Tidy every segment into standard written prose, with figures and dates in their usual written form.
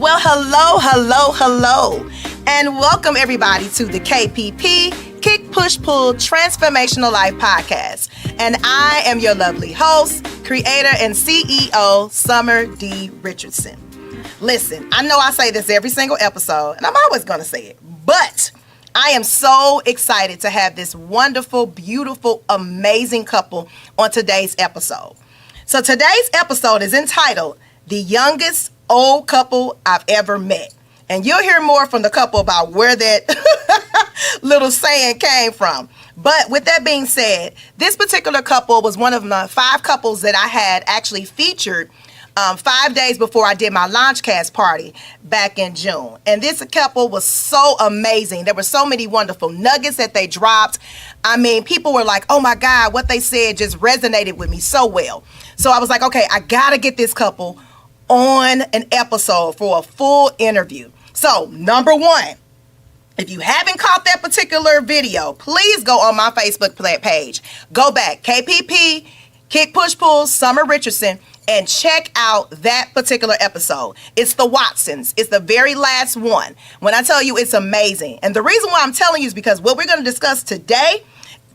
Well, hello, and welcome everybody to the KPP, Kick, Push, Pull, Transformational Life Podcast. And I am your lovely host, creator, and CEO, Summer D. Richardson. Listen, I know I say this every single episode, and I'm always going to say it, but I am so excited to have this wonderful, beautiful, amazing couple on today's episode. So today's episode is entitled, The Youngest Old Couple I've Ever Met. And you'll hear more from the couple about where that little saying came from. But with that being said, this particular couple was one of my 5 couples that I had actually featured 5 days before I did my Launchcast party back in June. And this couple was so amazing. There were so many wonderful nuggets that they dropped. I mean, people were like, oh my God, what they said just resonated with me so well. So I was like, okay, I gotta get this couple on an episode for a full interview. So, number 1, if you haven't caught that particular video, please go on my Facebook page. Go back, KPP, Kick, Push, Pull, Summer Richardson, and check out that particular episode. It's the Watsons. It's the very last one. When I tell you it's amazing. And the reason why I'm telling you is because what we're going to discuss today,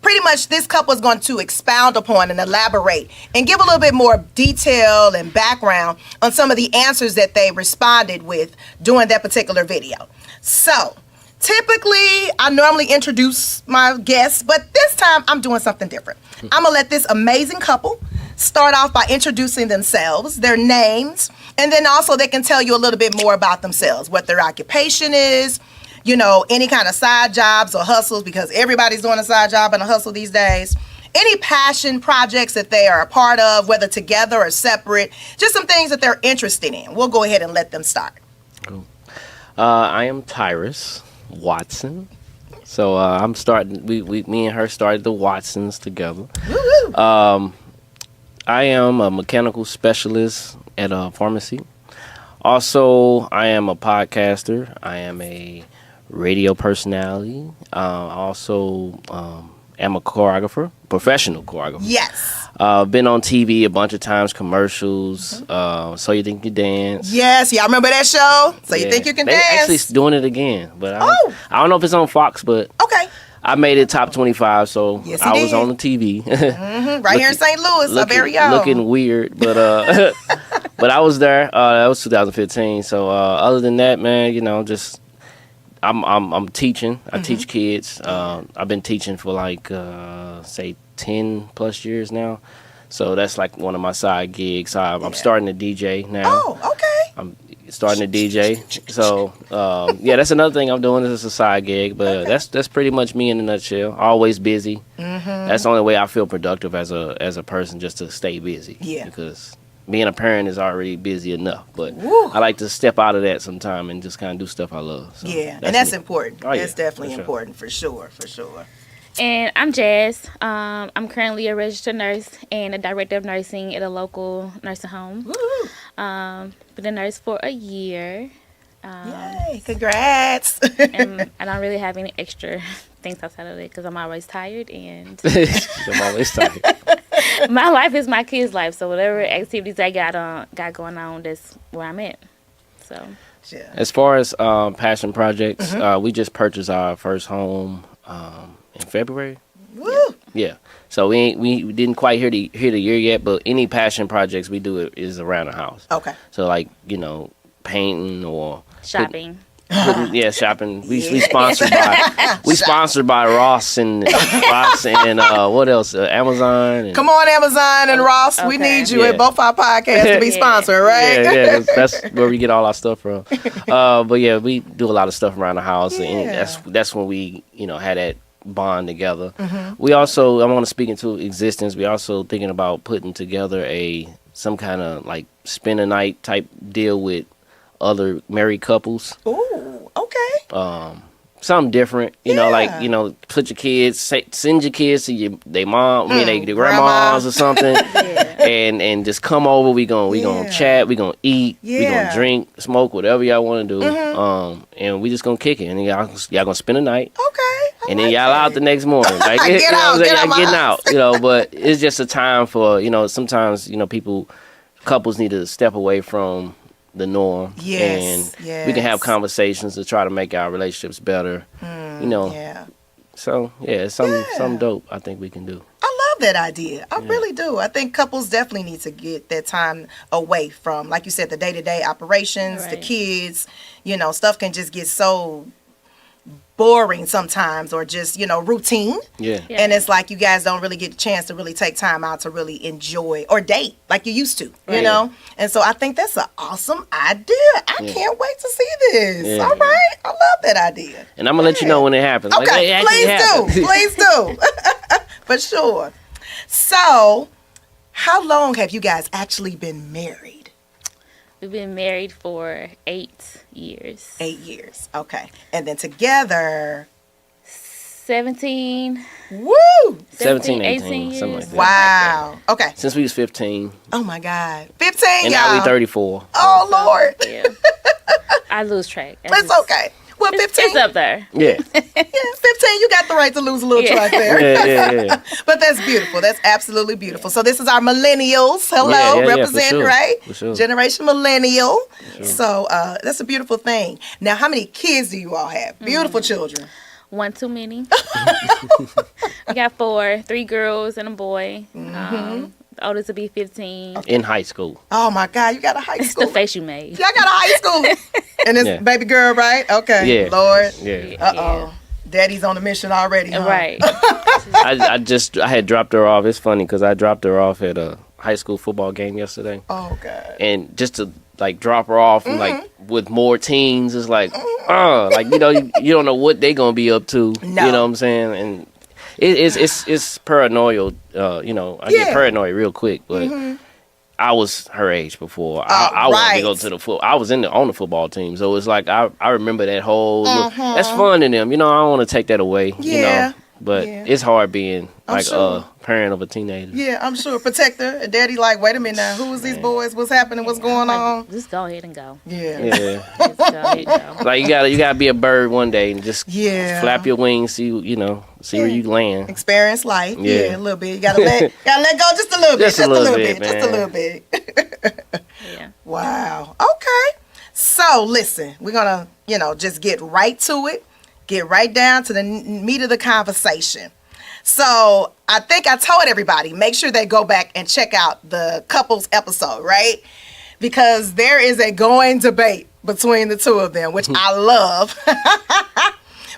pretty much this couple is going to expound upon and elaborate and give a little bit more detail and background on some of the answers that they responded with during that particular video. So, typically, I normally introduce my guests, but this time I'm doing something different. I'm going to let this amazing couple start off by introducing themselves, their names, and then also they can tell you a little bit more about themselves, what their occupation is, you know, any kind of side jobs or hustles, because everybody's doing a side job and a hustle these days. Any passion projects that they are a part of, whether together or separate, just some things that they're interested in. We'll go ahead and let them start. Cool. I am Tyrus Watson. So I'm starting, me and her started the Watsons together. Woo-hoo. I am a mechanical specialist at a pharmacy. Also, I am a podcaster. I am a radio personality. I also am a choreographer, professional choreographer. Yes. Been on TV a bunch of times, commercials. So You Think You Dance. Yes, y'all remember that show? So You Think You Can They're Dance? actually doing it again, but I don't know if it's on Fox, but Okay. I made it top 25, so Yes, I was did. on the TV. Right here in St. Louis, our very own. Looking weird, but but I was there. That was 2015. So other than that, man, you know, just I'm teaching. I teach kids. I've been teaching for like say 10 plus years now. So that's like one of my side gigs. I'm starting to DJ now. Oh, okay. I'm starting to DJ. So yeah, that's another thing I'm doing. Is a side gig, but that's pretty much me in a nutshell. Always busy. That's the only way I feel productive as a person, just to stay busy. Yeah. Because being a parent is already busy enough, but Woo. I like to step out of that sometime and just kind of do stuff I love. So Yeah, and that's me. important. Oh, yeah, That's definitely for sure. important, for sure. And I'm Jazz. I'm currently a registered nurse and a director of nursing at a local nursing home. Woo. Been a nurse for a year. Yay, congrats. And I don't really have any extra things outside of it because I'm always tired and I'm always tired. my life is my kids' life. So whatever activities I got going on, that's where I'm at. So Yeah. As far as passion projects, we just purchased our first home in February. Woo. Yeah. So we didn't quite hit the year yet, but any passion projects we do is around the house. Okay. So like, you know, painting or shopping. shopping. We sponsored by Ross and what else? Amazon. And, Come on, Amazon and Ross. We Okay. need you Yeah. at both our podcasts to be Yeah. sponsored, right? Yeah, that's where we get all our stuff from. But yeah, we do a lot of stuff around the house, and Yeah. that's when we, you know, had that bond together. We also, I want to speak into existence. We also thinking about putting together some kind of like spend a night type deal with other married couples. Ooh, okay. Something different, you know, Yeah. like, you know, put your kids, send your kids to their mom, their grandma. grandmas or something, and just come over. We gonna chat, we gonna eat, we Yeah. gonna drink, smoke, whatever y'all want to do, and we just gonna kick it, and y'all gonna spend a night, Okay. and then y'all out the next morning, like Get you know out, what I'm saying? get out Y'all getting my out, you know. But it's just a time for, you know, sometimes, you know, couples need to step away from the norm. Yes, And we can have conversations to try to make our relationships better. You know. Yeah. So it's some dope I think we can do. I love that idea. I really do. I think couples definitely need to get that time away from, like you said, the day-to-day operations, the kids. You know, stuff can just get so boring sometimes, or just, you know, routine. Yeah. And it's like you guys don't really get a chance to really take time out to really enjoy or date like you used to, you know? And so I think that's an awesome idea. I can't wait to see this. Yeah. All right. I love that idea. And I'm going to let you know when it happens. Okay. Like, it actually happens. Please do. For sure. So, how long have you guys actually been married? We've been married for 8 years. 8 years. Okay. And then together 17. Woo! 17, 18 something like years. that. Wow. Okay. Since we was 15. Oh my God. 15, And y'all. now we 34. Oh Lord. Yeah. I lose track. It's okay. Well, 15. It's up there. Yeah. Yeah, 15. You got the right to lose a little track there. Yeah. But that's beautiful. That's absolutely beautiful. So this is our millennials. Hello, Yeah, for represent, sure. right? For sure. Generation millennial. So that's a beautiful thing. Now, how many kids do you all have? Beautiful children. One too many. We got 4, 3 girls and a boy. The oldest will be 15. In high school. Oh my God, you got a high It's school. the face you made. Y'all got a high school. And it's baby girl, right? Okay. Yeah. Lord. Yeah. Uh-oh. Daddy's on a mission already, huh? Right. I had dropped her off. It's funny because I dropped her off at a high school football game yesterday. Oh God. And just to like drop her off and like with more teens, it's like, like, you know, you don't know what they gonna be up to. No. You know what I'm saying? And it's paranoid. You know, I get paranoid real quick, but I was her age before. I wanted to go to the foot. I was on the football team, so it's like I remember that whole. That's fun in them, you know. I don't want to take that away, you know. But it's hard being like a parent of a teenager. Yeah, I'm sure. Protector and daddy like, wait a minute now, who is these boys? What's happening? What's going on? Just go ahead and go. Yeah. Just go ahead and go. Like you gotta be a bird one day and just flap your wings, see where you land. Experience life. Yeah. A little bit. You gotta let go just a little bit. Just a little bit, Just a little bit. Yeah. Wow. Okay. So listen, we're gonna, just get right to it. Get right down to the meat of the conversation. So I think I told everybody, make sure they go back and check out the couples episode, right? Because there is a going debate between the two of them, which I love,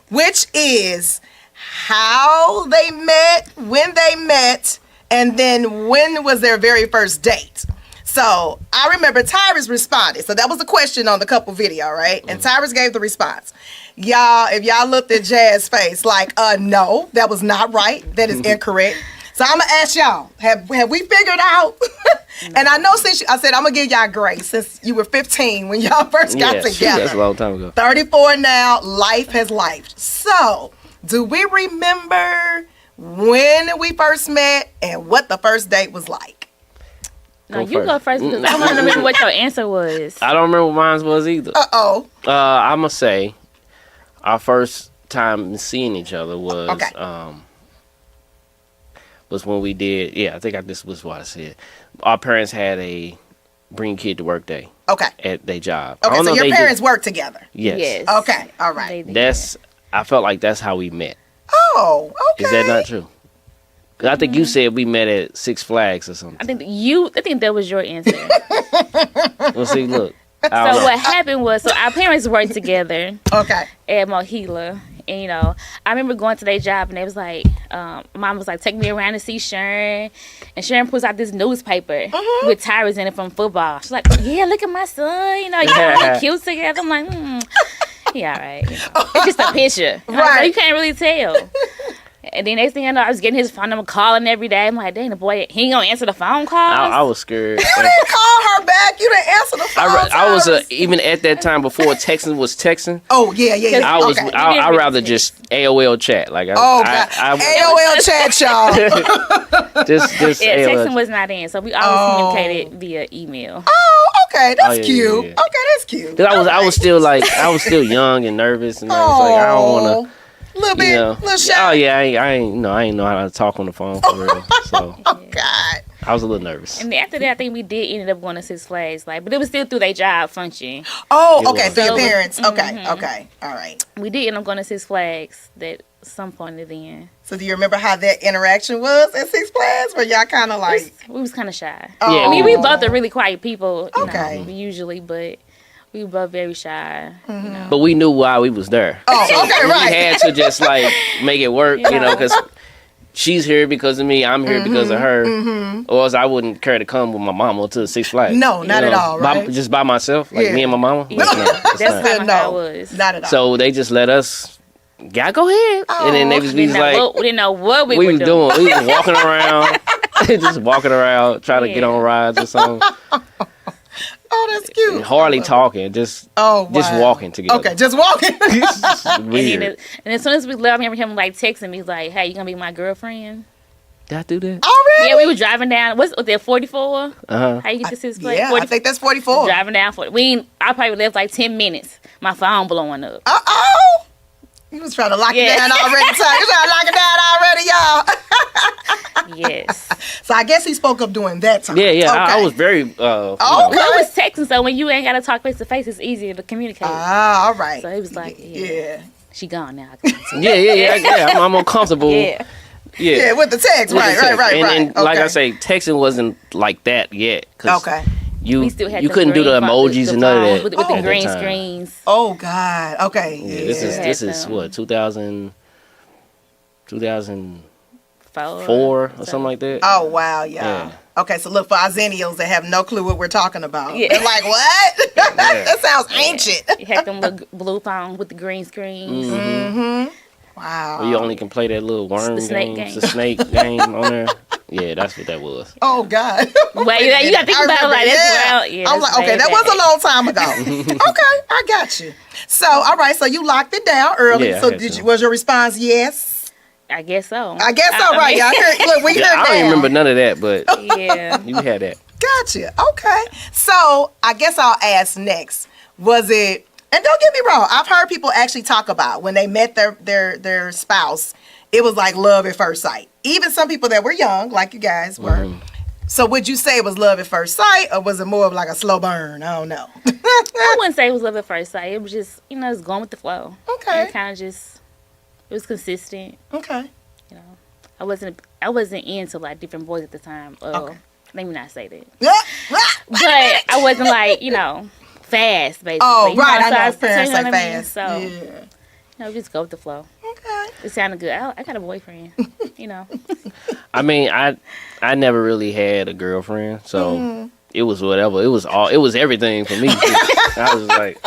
which is how they met, when they met, and then when was their very first date. So I remember Tyrus responded. So that was the question on the couple video, right? And Tyrus gave the response. Y'all, if y'all looked at Jazz's face like, no, that was not right. That is incorrect. So I'm going to ask y'all, have we figured out? And I know I said I'm going to give y'all grace since you were 15 when y'all first got together. That's a long time ago. 34 now, life has lifed. So do we remember when we first met and what the first date was like? No, you go first because I want to remember what your answer was. I don't remember what mine was either. Uh-oh. I'm going to say our first time seeing each other was when we did, I think this was what I said. Our parents had a bring kid to work day. Okay. At their job. Okay, so your parents work together? Yes. Okay, all right. I felt like that's how we met. Oh, okay. Is that not true? Because I think you said we met at Six Flags or something. I think that was your answer. Well, see, look. So what happened was, our parents worked together. Okay. At Mohila. And, I remember going to their job and they was like, mom was like, take me around to see Sharon. And Sharon pulls out this newspaper with Tyrus in it from football. She's like, yeah, look at my son. Y'all really cute together. I'm like, yeah, all right. It's just a picture. Right. You can't really tell. And then next thing I know, I was getting his phone number, calling every day. I'm like, dang, the boy, he ain't gonna answer the phone calls. I was scared. You didn't call her back. You didn't answer the phone. I was even at that time before texting was texting. Oh yeah. I rather just AOL chat. Like God. AOL chat, y'all. just texting was not in, so we always communicated via email. Oh, okay, that's cute. Yeah. Okay, that's cute. Cause I was still young and nervous, and I was like, I don't want to. Little bit, little shy. Oh yeah, I ain't know how to talk on the phone for real. So oh God, I was a little nervous. And after that, I think we did end up going to Six Flags, like, but it was still through their job function. Oh, It okay. was. So your So- parents. Okay. Okay. All right. We did end up going to Six Flags that some point at the end. So do you remember how that interaction was at Six Flags? Where y'all kind of like, We was kind of shy. oh, Yeah, I mean, we both are really quiet people, you Okay. know, usually, but we were both very shy. You know. But we knew why we was there. Oh, okay, We right. had to just like make it work, you know, because she's here because of me. I'm here because of her. Or else I wouldn't care to come with my mama to the Six Flags. No, not at all, right? Just by myself, like Yeah. me and my mama. Yeah. That's not- that's That's not. kind of no, how it was. not at all. So they just let us. Yeah, go ahead. And then they was, we was like, We didn't know what we we were was doing. doing. We was walking around, just walking around, trying to get Yeah. on rides or something. Oh, that's cute. And hardly talking, just just wow. walking together. Okay, just walking. It's just And, weird. and as soon as we left, I remember him like texting me like, "Hey, you gonna be my girlfriend?" Did I do that? Already? Yeah, we were driving down. Was there 44? Uh-huh. How you get to Six Flags? Yeah, I think that's 44. Driving down 40. I probably left like 10 minutes. My phone blowing up. Uh-oh. You was trying to lock it Yeah. down already. You trying to lock it down already, y'all. Yes. So I guess he spoke up during that time. Yeah, yeah. I Okay. was very. Okay. Well, it was texting, so when you ain't got to talk face to face, it's easier to communicate. Ah, all right. So he was like, Yeah. she gone now. I can Yeah. I'm more comfortable. yeah. Yeah, with the text. With Right, the text. right. And like Okay. I say, texting wasn't like that yet. 'Cause Okay. We still had you the couldn't do the green emojis and none of that. with Oh. the at green that time. screens. Oh, God. Okay. Yeah, this is Yeah. what 2004 Four or something like that. Oh, wow, y'all. Yeah. Okay, so look for our Zennials that have no clue what we're talking about. Yeah. They're like, what? That sounds ancient. You had them little blue phones with the green screens. Mm-hmm. Wow. Where you only can play that little worm The snake game, game. the snake game on there. Yeah, that's what that was. Oh, God. Well, you got to think I about it remember, like yeah. that's well. Yeah, I'm that's like, okay, way that was back. a long time ago. Okay, I got you. So, all right, so you locked it down early. Yeah, I So, had to. was your response yes? I guess so. I guess so, I right? mean- Y'all heard, look, we Yeah, heard I that. don't remember none of that, but Yeah. you had that. Gotcha. Okay. So, I guess I'll ask next. Was it? And don't get me wrong. I've heard people actually talk about when they met their spouse. It was like love at first sight. Even some people that were young, like you guys were. Mm-hmm. So, would you say it was love at first sight, or was it more of like a slow burn? I don't know. I wouldn't say it was love at first sight. It was just, it's going with the flow. Okay. It kind of just, it was consistent. Okay. You know, I wasn't into like different boys at the time. Okay. Let me not say that. But But I wasn't like, fast, basically. Oh, You know, right. I so know was- parents you know say what I mean? fast. So, Yeah. just go with the flow. Okay. It sounded good. I got a boyfriend, I mean, I never really had a girlfriend, so Mm-hmm. it was whatever. It was everything for me. I was like,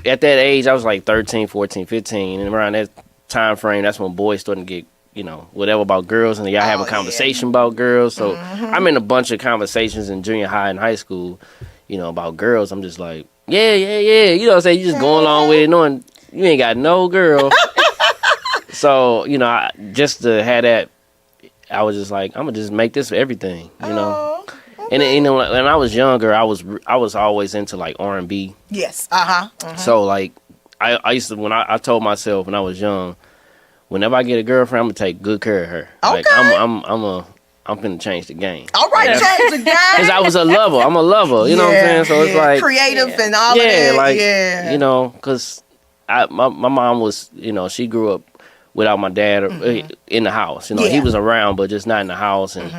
at that age, I was like 13, 14, 15, and around that time frame, that's when boys starting to get, whatever about girls, and y'all having yeah. conversation about girls. So I'm in a bunch of conversations in junior high and high school, about girls. I'm just like, yeah. You know what I'm saying? You just going along with it, knowing you ain't got no girl. So, just to have that, I was just like, I'm gonna just make this everything, Oh, And when I was younger, I was always into like R&B. yes. Uh-huh. So like, I used to when I told myself when I was young, whenever I get a girlfriend, I'm gonna take good care of her. Like Okay. I'm gonna change the game. All right, change the guy. Cause I was a lover. I'm a lover. You know what I'm saying? So it's like creative and all of yeah, that. like yeah. cause my mom was she grew up without my dad in the house. He Yeah. was around, but just not in the house, and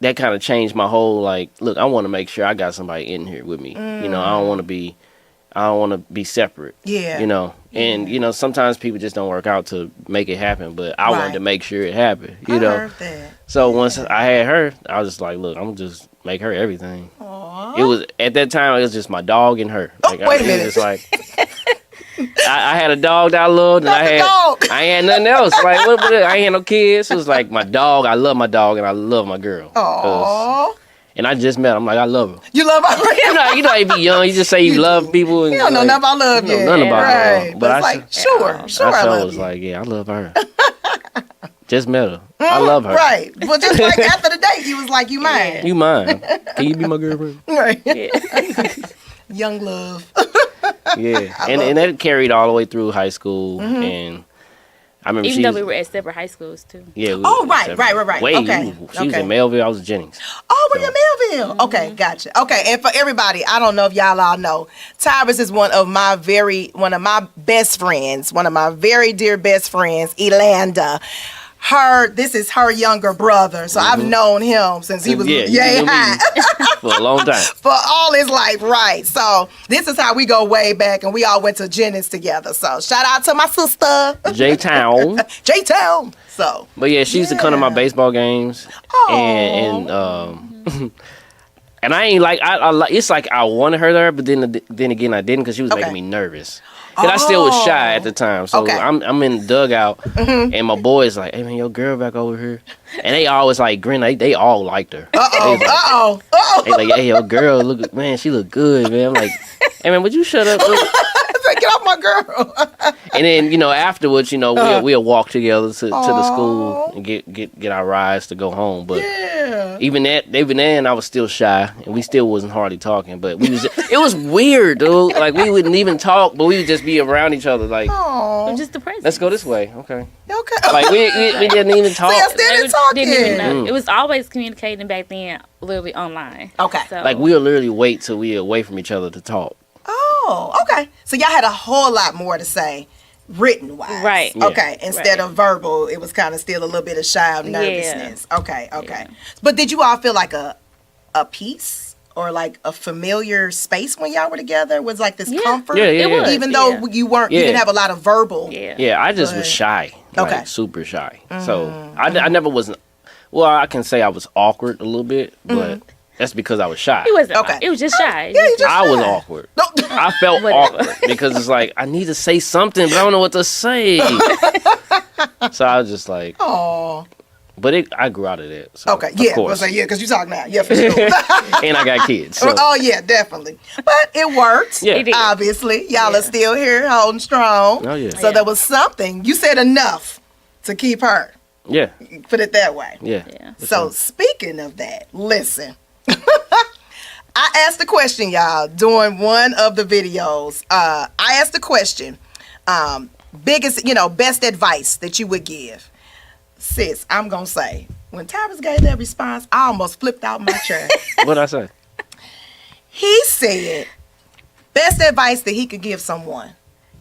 that kind of changed my whole like. Look, I want to make sure I got somebody in here with me. I don't want to be separate. Yeah. And sometimes people just don't work out to make it happen, but I wanted Right. to make sure it happened. I heard that. So once I had her, I was just like, look, I'm gonna just make her everything. Aw. It was at that time it was just my dog and her. Oh, wait a minute. It's like I had a dog that I loved, and Not the dog. I ain't had nothing else. Like what I ain't had no kids. It was like my dog. I love my dog, and I love my girl. Aw. And I just met her. I'm like, I love her. You love her. You know, you be young. You just say you love people. And You don't know like, nothing about love you know yet. nothing about right. love. But But it's I like, sure, I I love was you. like, yeah, I love her. Just met her. I love her. Right. Well, just like after the date, you was like, you mine. You mine? Can you be my girlfriend? Right. Yeah. Young love. Yeah, and that carried all the way through high school, and I remember Even though we were at separate high schools too. Yeah. Oh, right. Wait, Okay. she was in Melville. I was in Jennings. Oh, we're in Melville. Okay, gotcha. Okay, and for everybody, I don't know if y'all all know, Tyrus is one of my best friends, one of my very dear best friends, Elanda. This is her younger brother, so I've known him since he was high. For a long time. For all his life, right. So this is how we go way back, and we all went to Jennings together. So shout out to my sister. J-Town. J-Town. So. But yeah, she used to come to my baseball games. And and I ain't like, it's like I wanted her there, but then again I didn't because she was making me nervous. Because I still was shy at the time. So I'm in the dugout, and my boy's like, hey, man, your girl back over here. And they always like grin. They all liked her. They like, hey, your girl, man, she look good, man. I'm like, hey, man, would you shut up? Get off my girl. And then, afterwards, we'll walk together to the school and get our rides to go home. But even then, I was still shy, and we still wasn't hardly talking. But it was weird, dude. Like, we wouldn't even talk, but we would just be around each other. Like, I'm just depressed. Let's go this way. Okay. Like, we didn't even talk. See, I still didn't talk. It was always communicating back then, literally online. Okay. So. Like, we'll literally wait till we're away from each other to talk. Oh, okay. So y'all had a whole lot more to say, written wise, right? Okay, instead of verbal, it was kind of still a little bit of shy of nervousness. Yeah. Okay. Yeah. But did you all feel like a peace or like a familiar space when y'all were together? Was like this comfort? Yeah, it was. Even though you weren't, you didn't have a lot of verbal. Yeah, I just was shy. Like, super shy. So I never wasn't. Well, I can say I was awkward a little bit, but. That's because I was shy. It wasn't. Okay. It was just shy. I was awkward. I felt awkward because it's like I need to say something, but I don't know what to say. So I was just like, oh. But I grew out of that. So, okay. Yeah. Of course. Because you talk now. Yeah, for sure. And I got kids. So. Oh yeah, definitely. But it worked. Yeah. Obviously, y'all are still here, holding strong. Oh yeah. So there was something. You said enough to keep her. Yeah. Put it that way. Yeah. So speaking of that, listen. I asked the question, y'all, during one of the videos. I asked the question, best advice that you would give. Sis, I'm going to say, when Tyrus gave that response, I almost flipped out my chair. What'd I say? He said, best advice that he could give someone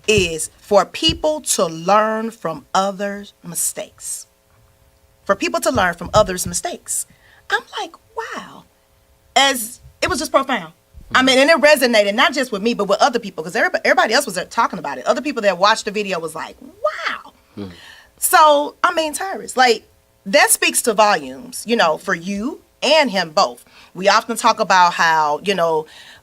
is for people to learn from others' mistakes. For people to learn from others' mistakes. I'm like, wow. As it was just profound. I mean, and it resonated not just with me, but with other people, because everybody else was there talking about it. Other people that watched the video was like, wow. So, I mean, Tyrus, like, that speaks to volumes, for you and him both. We often talk about how,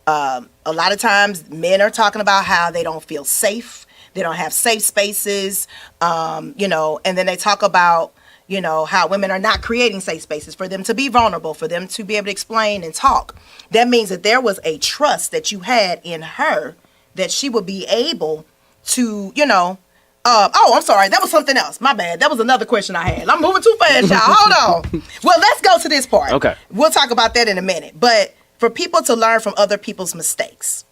a lot of times men are talking about how they don't feel safe. They don't have safe spaces, and then they talk about, how women are not creating safe spaces for them to be vulnerable, for them to be able to explain and talk. That means that there was a trust that you had in her that she would be able to, I'm sorry. That was something else. My bad. That was another question I had. I'm moving too fast, y'all. Hold on. Well, let's go to this part. Okay. We'll talk about that in a minute. But for people to learn from other people's mistakes,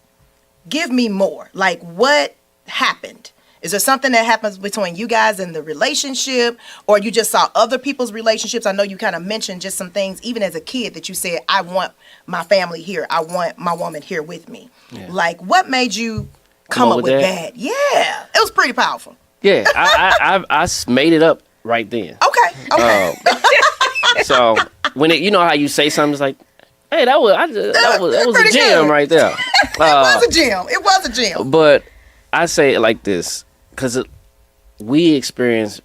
give me more. Like, what happened? Is there something that happens between you guys in the relationship, or you just saw other people's relationships? I know you kind of mentioned just some things, even as a kid, that you said, I want my family here. I want my woman here with me. Yeah. Like, what made you come up with that? Yeah, it was pretty powerful. Yeah, I made it up right then. Okay. So when you know how you say something, it's like, hey, that was a gem right there. It was a gem. But I say it like this. Because we experience,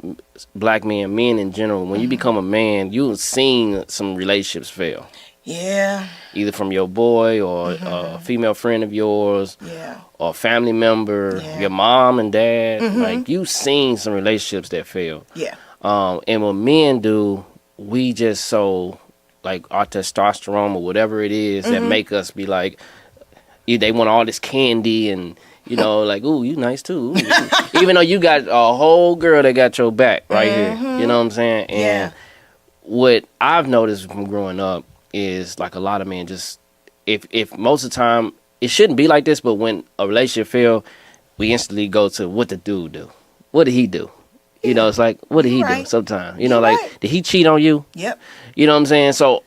black men in general, when you become a man, you've seen some relationships fail. Yeah. Either from your boy or a female friend of yours. Yeah. Or a family member, your mom and dad. Like, you've seen some relationships that fail. Yeah. And what men do, we just so, like, our testosterone or whatever it is that make us be like, they want all this candy and... like, ooh, you nice too. Even though you got a whole girl that got your back right here. You know what I'm saying? And what I've noticed from growing up is, like, a lot of men just, if most of the time, it shouldn't be like this, but when a relationship fails, we instantly go to what the dude do. What did he do? You know, it's like, what did he do right. sometimes? You know, You like, right. did he cheat on you? Yep. You know what I'm saying? So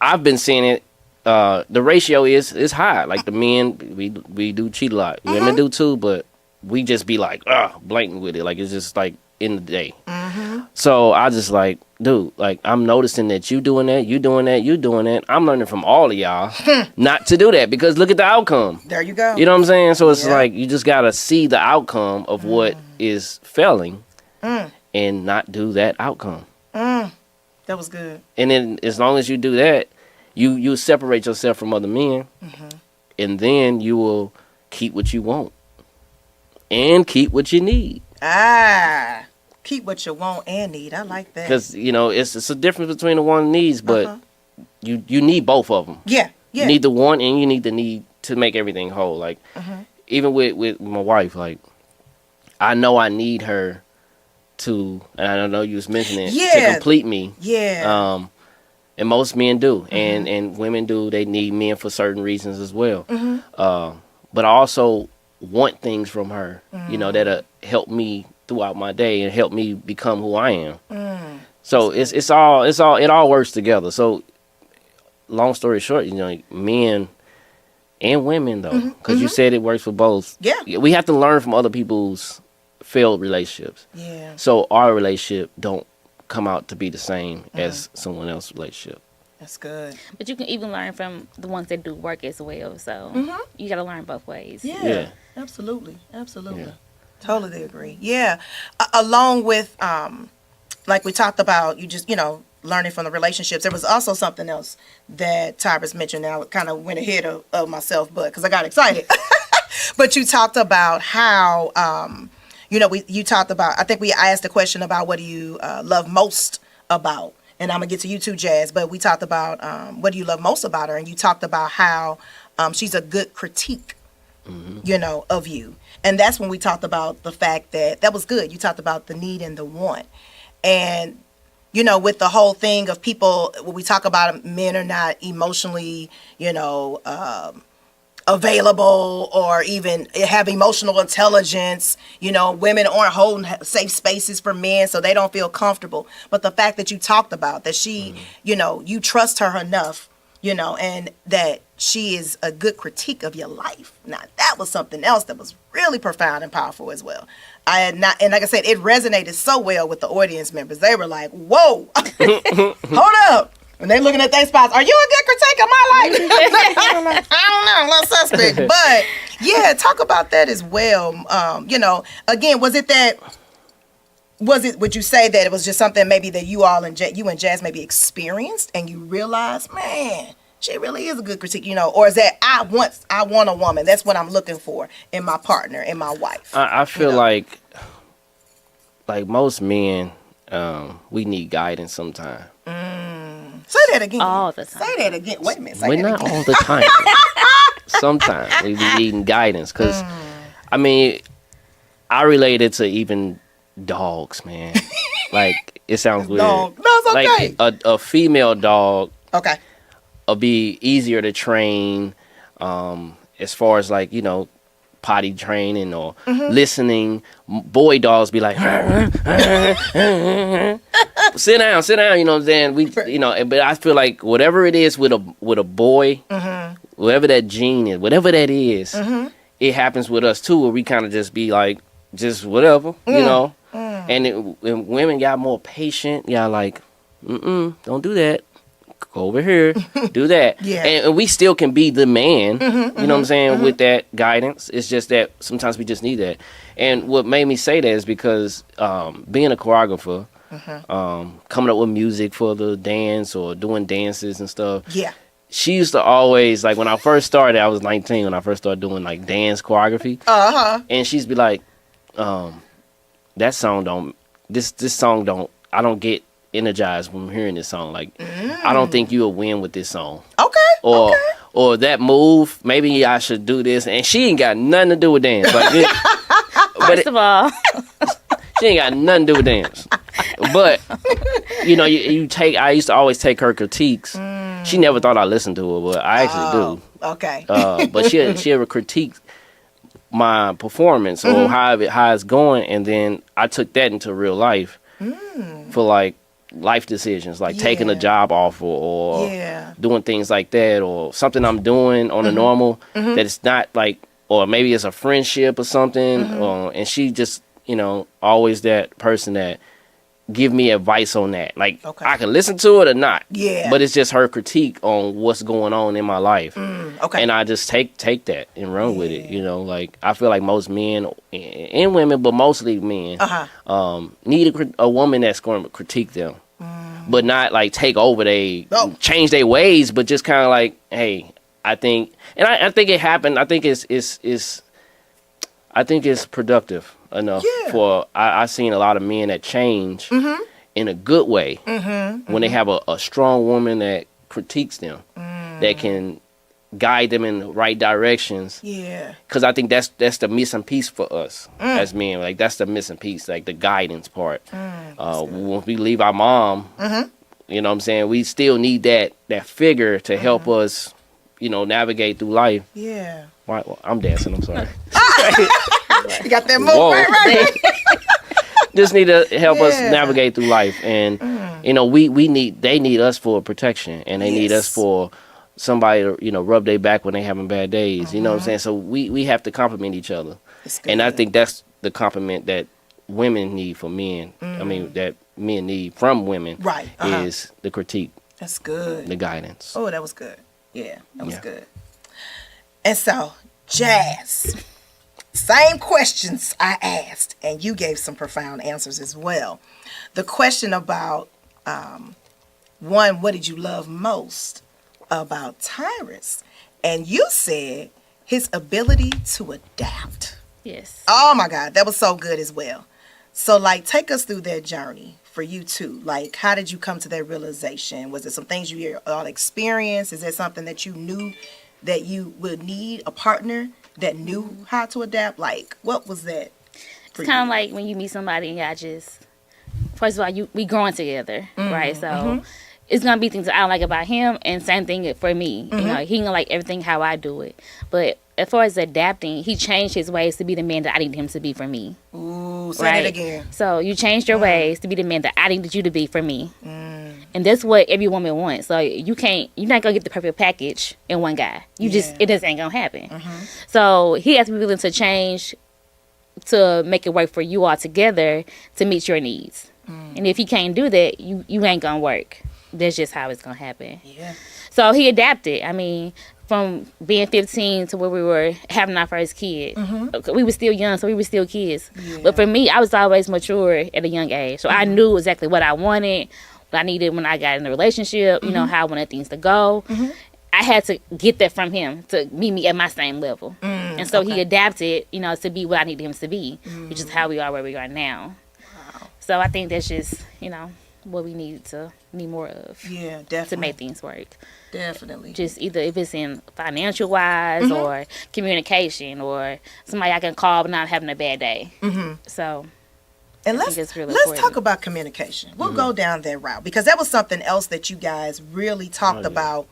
I've been seeing it. The ratio is high. Like the men, we do cheat a lot. Women do too, but we just be like, blatant with it. Like it's just like in the day. So I just like, dude, like I'm noticing that you doing that, you doing that, you doing that. I'm learning from all of y'all not to do that because look at the outcome. There you go. You know what I'm saying? So it's Yeah. like you just gotta see the outcome of what is failing and not do that outcome. That was good. And then as long as you do that, you separate yourself from other men, and then you will keep what you want and keep what you need. Keep what you want and need. I like that. Because you know it's a difference between the one needs, but you need both of them. Yeah. You need the one and you need the need to make everything whole. Like even with my wife, like I know I need her to, and I know you was mentioning it, to complete me. Yeah. And most men do, and women do. They need men for certain reasons as well. But I also want things from her, you know, that'll help me throughout my day and help me become who I am. So it all works together. So long story short, you know, men and women though, because you said it works for both. Yeah. We have to learn from other people's failed relationships. Yeah. So our relationship don't come out to be the same as someone else's relationship. That's good. But you can even learn from the ones that do work as well. So you got to learn both ways. Yeah. Absolutely. Yeah. Totally agree. Yeah. Along with, like we talked about, you just, you know, learning from the relationships. There was also something else that Tyrus mentioned. And I kind of went ahead of myself, but because I got excited. But you talked about how, you know, you talked about, I think I asked a question about what do you love most about, and I'm going to get to you too, Jazz, but we talked about what do you love most about her, and you talked about how she's a good critique, you know, of you. And that's when we talked about the fact that was good. You talked about the need and the want. And, you know, with the whole thing of people, when we talk about men are not emotionally, you know, available or even have emotional intelligence, you know, women aren't holding safe spaces for men so they don't feel comfortable. But the fact that you talked about that she, you know, you trust her enough, you know, and that she is a good critique of your life. Now that was something else that was really profound and powerful as well. And like I said, it resonated so well with the audience members. They were like, whoa, hold up. And they looking at their spots. Are you a good critique of my life? I don't know, a little suspect. But yeah, talk about that as well. You know, again, would you say that it was just something maybe that you and Jazz maybe experienced and you realized, man, she really is a good critique, you know, or is that I want a woman. That's what I'm looking for in my partner, in my wife. I feel like most men, we need guidance sometimes. Say that again. All the time. Say that again. Wait a minute. Say We're that not again. all the time. Sometimes we be needing guidance because, I mean, I relate it to even dogs, man. Like it sounds weird. Dog. No, it's okay. Like a female dog. Okay. Will be easier to train, as far as like, you know, potty training or listening. Boy dogs be like, sit down, you know what I'm saying? You know, but I feel like whatever it is with a boy, whatever that gene is, whatever that is, it happens with us too, where we kind of just be like, just whatever, you know? And women got more patient, y'all like, don't do that. Go over here, do that. Yeah. And we still can be the man, you know what I'm saying, with that guidance. It's just that sometimes we just need that. And what made me say that is because being a choreographer, coming up with music for the dance or doing dances and stuff. Yeah. She used to always, like when I first started, I was 19 when I first started doing like dance choreography. And she'd be like, that song don't, this song don't, I don't get energized when I'm hearing this song. Like, I don't think you'll win with this song. Okay. Or that move, maybe I should do this. And she ain't got nothing to do with dance. Like, First of all, she ain't got nothing to do with dance. But, you know, I used to always take her critiques. She never thought I listened to her, but I actually do. Okay. But she ever critique my performance or how it's going, and then I took that into real life for like life decisions, like taking a job offer or doing things like that, or something I'm doing on a normal that it's not like, or maybe it's a friendship or something, and she just, you know, always that person that give me advice on that. Like, I can listen to it or not. Yeah. But it's just her critique on what's going on in my life. And I just take that and run with it. You know, like, I feel like most men and women, but mostly men, need a woman that's going to critique them. But not like take over change their ways, but just kind of like, hey, I think, and I think it happened. I think it's productive enough for I seen a lot of men that change in a good way when they have a strong woman that critiques them, that can guide them in the right directions. Yeah, because I think that's the missing piece for us as men. Like, that's the missing piece, like the guidance part. When we leave our mom, you know what I'm saying, we still need that figure to help us, you know, navigate through life. Yeah. Well, I'm dancing. I'm sorry. You got that move right. Just need to help us navigate through life, and you know, they need us for protection, and they need us for somebody to, you know, rub their back when they having bad days. You know what I'm saying? So we have to compliment each other, and I think that's the compliment that women need from men. I mean, that men need from women. Right. Is the critique. That's good. The guidance. Oh, that was good. Yeah, that was good. And so, Jazz, same questions I asked, and you gave some profound answers as well. The question about, one, what did you love most about Tyrus? And you said his ability to adapt. Yes. Oh, my God, that was so good as well. So, like, take us through that journey for you, too. Like, how did you come to that realization? Was it some things you all experienced? Is there something that you knew that you would need a partner that knew how to adapt? Like, what was that? It's kind of like when you meet somebody and y'all just, first of all, we growing together, right? So it's gonna be things that I don't like about him, and same thing for me. You know, he gonna like everything how I do it. But as far as adapting, he changed his ways to be the man that I needed him to be for me. Ooh, say it again. So you changed your ways to be the man that I needed you to be for me. And that's what every woman wants. So you're not gonna get the perfect package in one guy. It just ain't gonna happen. So he has to be willing to change to make it work for you all together to meet your needs. And if he can't do that, you ain't gonna work. That's just how it's gonna happen. Yeah. So he adapted. I mean, from being 15 to where we were having our first kid. We were still young, so we were still kids. Yeah. But for me, I was always mature at a young age. So I knew exactly what I wanted, what I needed when I got in a relationship, you know, how I wanted things to go. I had to get that from him to meet me at my same level. And so he adapted, you know, to be what I needed him to be, which is how we are where we are now. Wow. So I think that's just, you know, what we need more of. Yeah, definitely. To make things work. Definitely. Just either if it's in financial wise or communication or somebody I can call but not having a bad day. So, and let's talk about communication. We'll go down that route because that was something else that you guys really talked about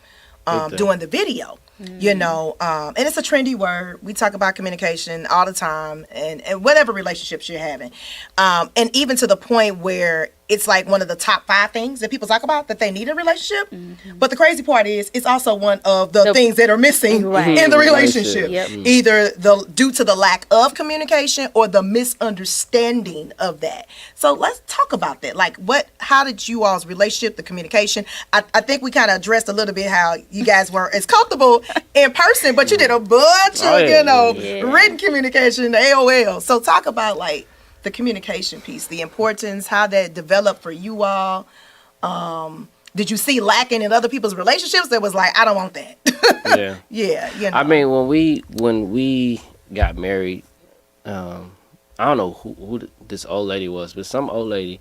doing the video. You know, and it's a trendy word. We talk about communication all the time and whatever relationships you're having. And even to the point where it's like one of the top 5 things that people talk about that they need in a relationship. But the crazy part is it's also one of the things that are missing in the relationship. Either due to the lack of communication or the misunderstanding of that. So let's talk about that. Like how did you all's relationship, the communication? I think we kind of addressed a little bit how you guys weren't as comfortable in person, but you did a bunch of, written communication, the AOL. So talk about like the communication piece, the importance, how that developed for you all. Did you see lacking in other people's relationships that was like, I don't want that? Yeah. You know. I mean, when we got married, I don't know who this old lady was, but some old lady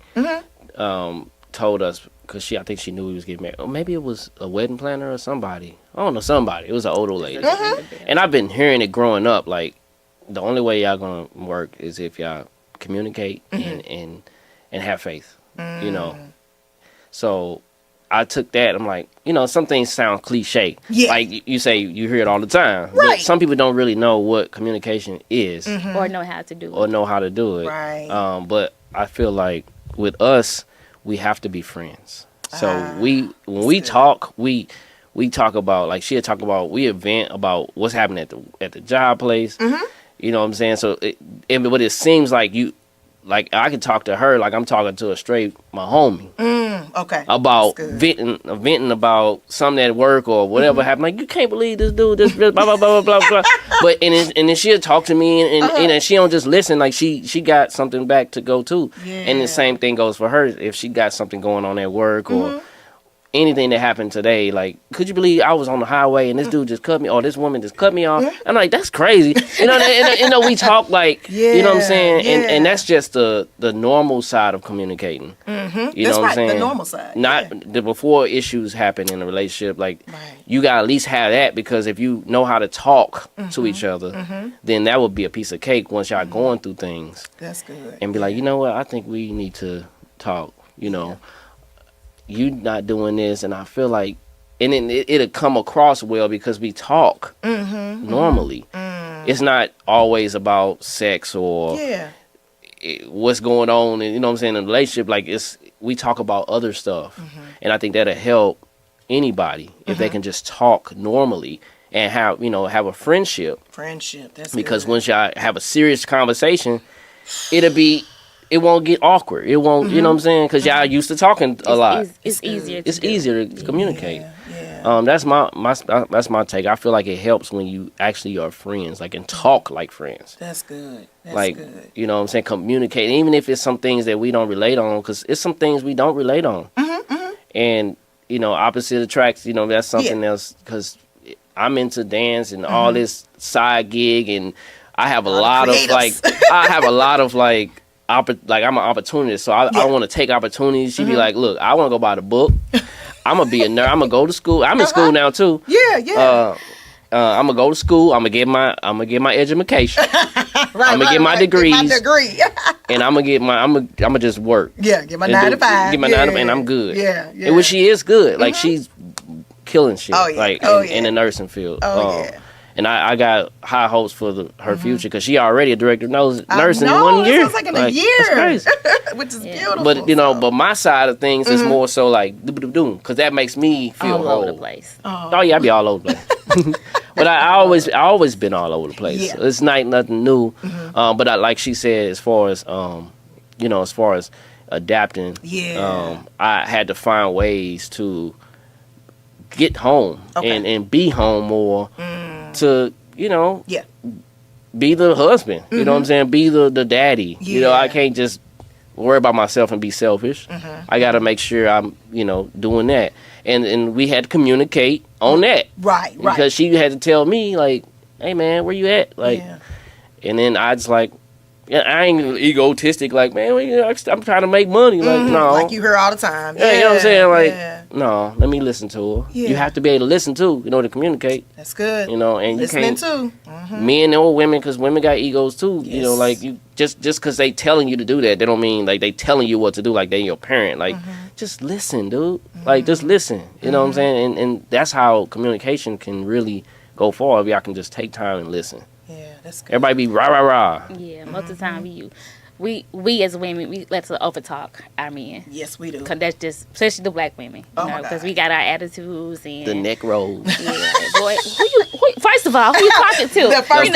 told us, because I think she knew we was getting married. Or maybe it was a wedding planner or somebody. I don't know, somebody. It was an old lady. And I've been hearing it growing up, like, the only way y'all gonna work is if y'all communicate and have faith, you know. So I took that. I'm like, some things sound cliche. Yeah. Like you say, you hear it all the time. Right. But some people don't really know what communication is or know how to do it. or know how to do it. Right. But I feel like with us, we have to be friends. So when we talk, we talk about, like she'll talk about, we vent about what's happening at the job place. You know what I'm saying? So but it seems like like I can talk to her like I'm talking to my homie. Okay. About venting about something at work or whatever happened. Like, you can't believe this dude, this blah blah blah blah blah. But and then she'll talk to me and she don't just listen. Like she got something back to go to. Yeah. And the same thing goes for her if she got something going on at work or anything that happened today. Like, could you believe I was on the highway and this dude just cut me, or this woman just cut me off? I'm like, that's crazy. We talk like, you know what I'm saying? And that's just the normal side of communicating. You know what I'm saying? The normal side. Not the before issues happen in a relationship. Like, you got to at least have that, because if you know how to talk to each other, then that would be a piece of cake once y'all going through things. That's good. And be like, you know what? I think we need to talk, You not doing this, and I feel like, and then it'll come across well because we talk normally. It's not always about sex or what's going on, and you know what I'm saying, in a relationship. Like, we talk about other stuff, and I think that'll help anybody if they can just talk normally and have a friendship. That's because good. once y'all have a serious conversation, it won't get awkward. It won't, you know what I'm saying? Because y'all used to talking a lot. It's easier. It's easier to communicate. Yeah. That's my take. I feel like it helps when you actually are friends, like, and talk like friends. That's good. Good. You know what I'm saying? Communicate, even if it's some things that we don't relate on, because it's some things we don't relate on. And opposite attracts. That's something else. Because I'm into dance and all this side gig, and I have a lot of I'm an opportunist, so I want to take opportunities. She'd be like, look, I want to go buy the book. I'm going to be a nerd. I'm going to go to school. I'm in school now, too. Yeah. I'm going to go to school. I'm going to get my education. I'm going to get my degrees. And I'm going to I'm going to just work. Yeah, get my 9 to 5. Get my 9 to 5, and I'm good. Yeah. And when she is good. Like, she's killing shit. Oh, yeah. Like, in the nursing field. Yeah. And I got high hopes for her future, because she already a director of nursing in 1 year. Sounds like in a year. That's crazy. Which is beautiful. But but my side of things is more so like doom, because that makes me feel all whole. over the place. Oh yeah, I be all over the place. But I always been all over the place. Yeah. It's nothing new. But like she said, as far as as far as adapting, I had to find ways to get home and be home more. To be the husband, you know what I'm saying, be the daddy. I can't just worry about myself and be selfish. I got to make sure I'm doing that, and we had to communicate on that, right, because she had to tell me, like, hey man, where you at, like, and then I just like, I ain't egotistic, like, man, I'm trying to make money, like, no, like you hear all the time. You know what I'm saying, like, no, let me listen to her. You have to be able to listen too, to communicate. That's good. And listening you can't, too. men or women, because women got egos too. Like, you just because they telling you to do that, they don't mean like they telling you what to do, like they your parent. Like, just listen, dude. Like, just listen. You know what I'm saying? And that's how communication can really go far, if y'all can just take time and listen. Yeah, that's good. Everybody be rah. Yeah, most of the time we as women, we let to overtalk our men. Yes, we do. Cause that's just, especially the black women, because we got our attitudes and The neck rolls. Yeah, boy. First of all, who you talking to? The first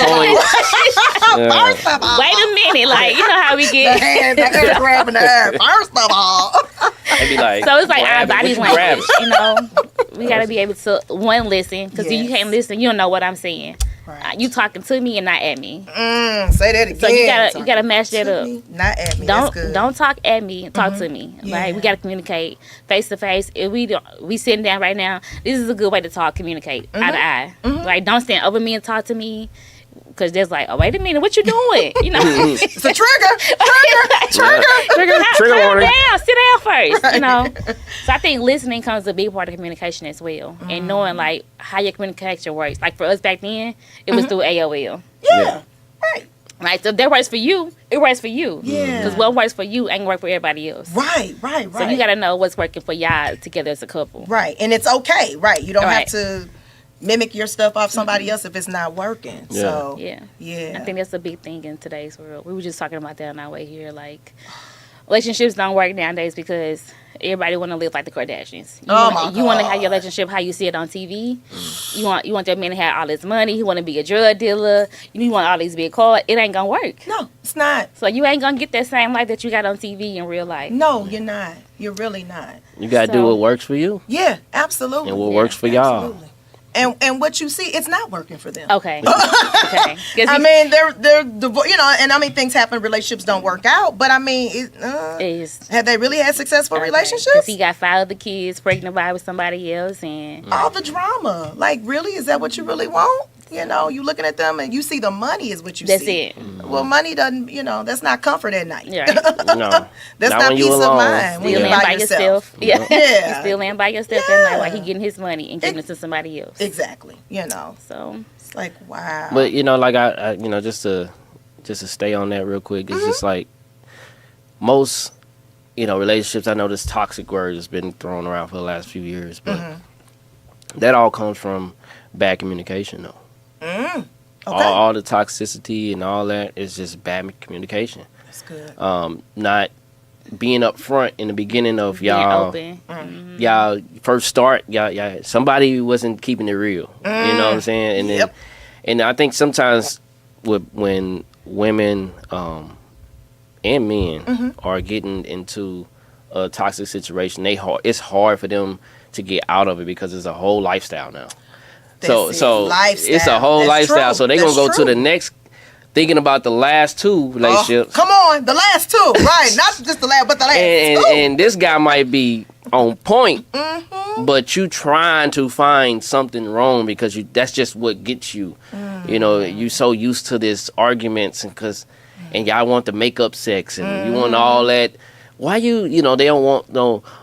First of all, wait a minute, like, you know how we the get. hand grabbing the hair. First of all, They be like, So it's like our grab it. body What you language, grabbing? We gotta be able to listen, because if you can't listen, you don't know what I'm saying. right. You talking to me and not at me. Say that again. So you gotta match that up. Not at me. That's good. Don't talk at me. Talk to me. Yeah. Like, we gotta communicate face to face. If we sitting down right now, this is a good way to talk. Communicate eye to eye. Like, don't stand over me and talk to me. Because there's like, oh, wait a minute, what you doing? It's a trigger. Trigger warning. Down, sit down first. So I think listening comes a big part of communication as well, and knowing like how your communication works. Like for us back then, it was through AOL. Yeah. Right. Right, so if that works for you, it works for you. Yeah. Because what works for you ain't work for everybody else. Right. So you got to know what's working for y'all together as a couple. Right, and it's okay. Right, you don't have Right. to mimic your stuff off somebody else if it's not working. Yeah. So Yeah. I think that's a big thing in today's world. We were just talking about that on our way here. Like, relationships don't work nowadays because everybody want to live like the Kardashians. You want to have your relationship how you see it on TV. You want that man to have all this money. He want to be a drug dealer. You want all these big cars. It ain't gonna work. No, it's not. So you ain't gonna get that same life that you got on TV in real life. No, you're not. You're really not. You got to do what works for you. Yeah, absolutely. And what works for y'all. Absolutely. And what you see, it's not working for them. Okay. Okay. I mean, they're you know, and I mean, things happen. Relationships don't work out, but I mean, have they really had successful relationships? Because he got 5 other kids, pregnant by with somebody else, and all the drama. Like, really, is that what you really want? You know, you looking at them and you see the money is what you that's see. it. Well, money doesn't, you know, that's not comfort at night. Right. No, That's not not when you peace of alone. mind when Still you're laying by yourself. Yeah. Yeah. You still laying by yourself at night while he getting his money and giving it to somebody else. Exactly. You know, So it's like, wow. But you know, like I you know, just to stay on that real quick, it's just like most, you know, relationships. I know this toxic word has been thrown around for the last few years, but that all comes from bad communication, though. Okay. All the toxicity and all that is just bad communication. That's good. Not being upfront in the beginning of being y'all. open. Y'all first start. Y'all somebody wasn't keeping it real. You know what I'm saying? And then, and I think sometimes when women and men are getting into a toxic situation, it's hard for them to get out of it because it's a whole lifestyle now. So it's a whole lifestyle. True. So they're gonna go to the next, thinking about the last 2 relationships. Come on, the last 2, right? Not just the last, but the last 2. And this guy might be on point, but you trying to find something wrong because that's just what gets you. You know, you so used to this arguments and y'all want the makeup sex and you want all that. Why you know, they don't want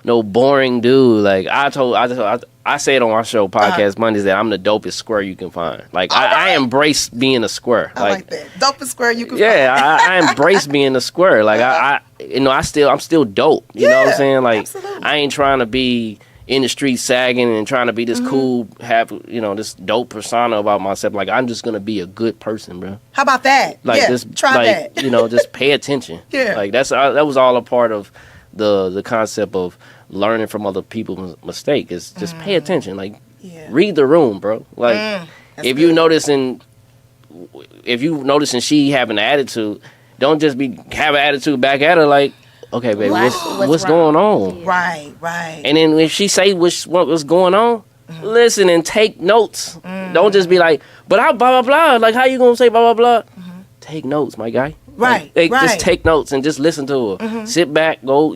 no boring dude. Like I say it on our show podcast Mondays that I'm the dopest square you can find. Like I embrace being a square. I like that. Dopest square you can find. Yeah, I embrace being a square. Like I you know, I'm still dope. You know what I'm saying? Like absolutely. I ain't trying to be in the street sagging and trying to be this cool, have, you know, this dope persona about myself. Like I'm just gonna be a good person, bro. How about that? Like try that. You know, just pay attention. Yeah. Like that was all a part of the concept of learning from other people's mistake is just pay attention. Like read the room, bro. Like if you noticing she having an attitude, don't just have an attitude back at her like, okay, baby, what's going on? Yeah. Right. And then if she say what's going on, listen and take notes. Don't just be like, but I blah blah blah. Like how you gonna say blah blah blah? Take notes, my guy. Right. Just take notes and just listen to her. Sit back, go.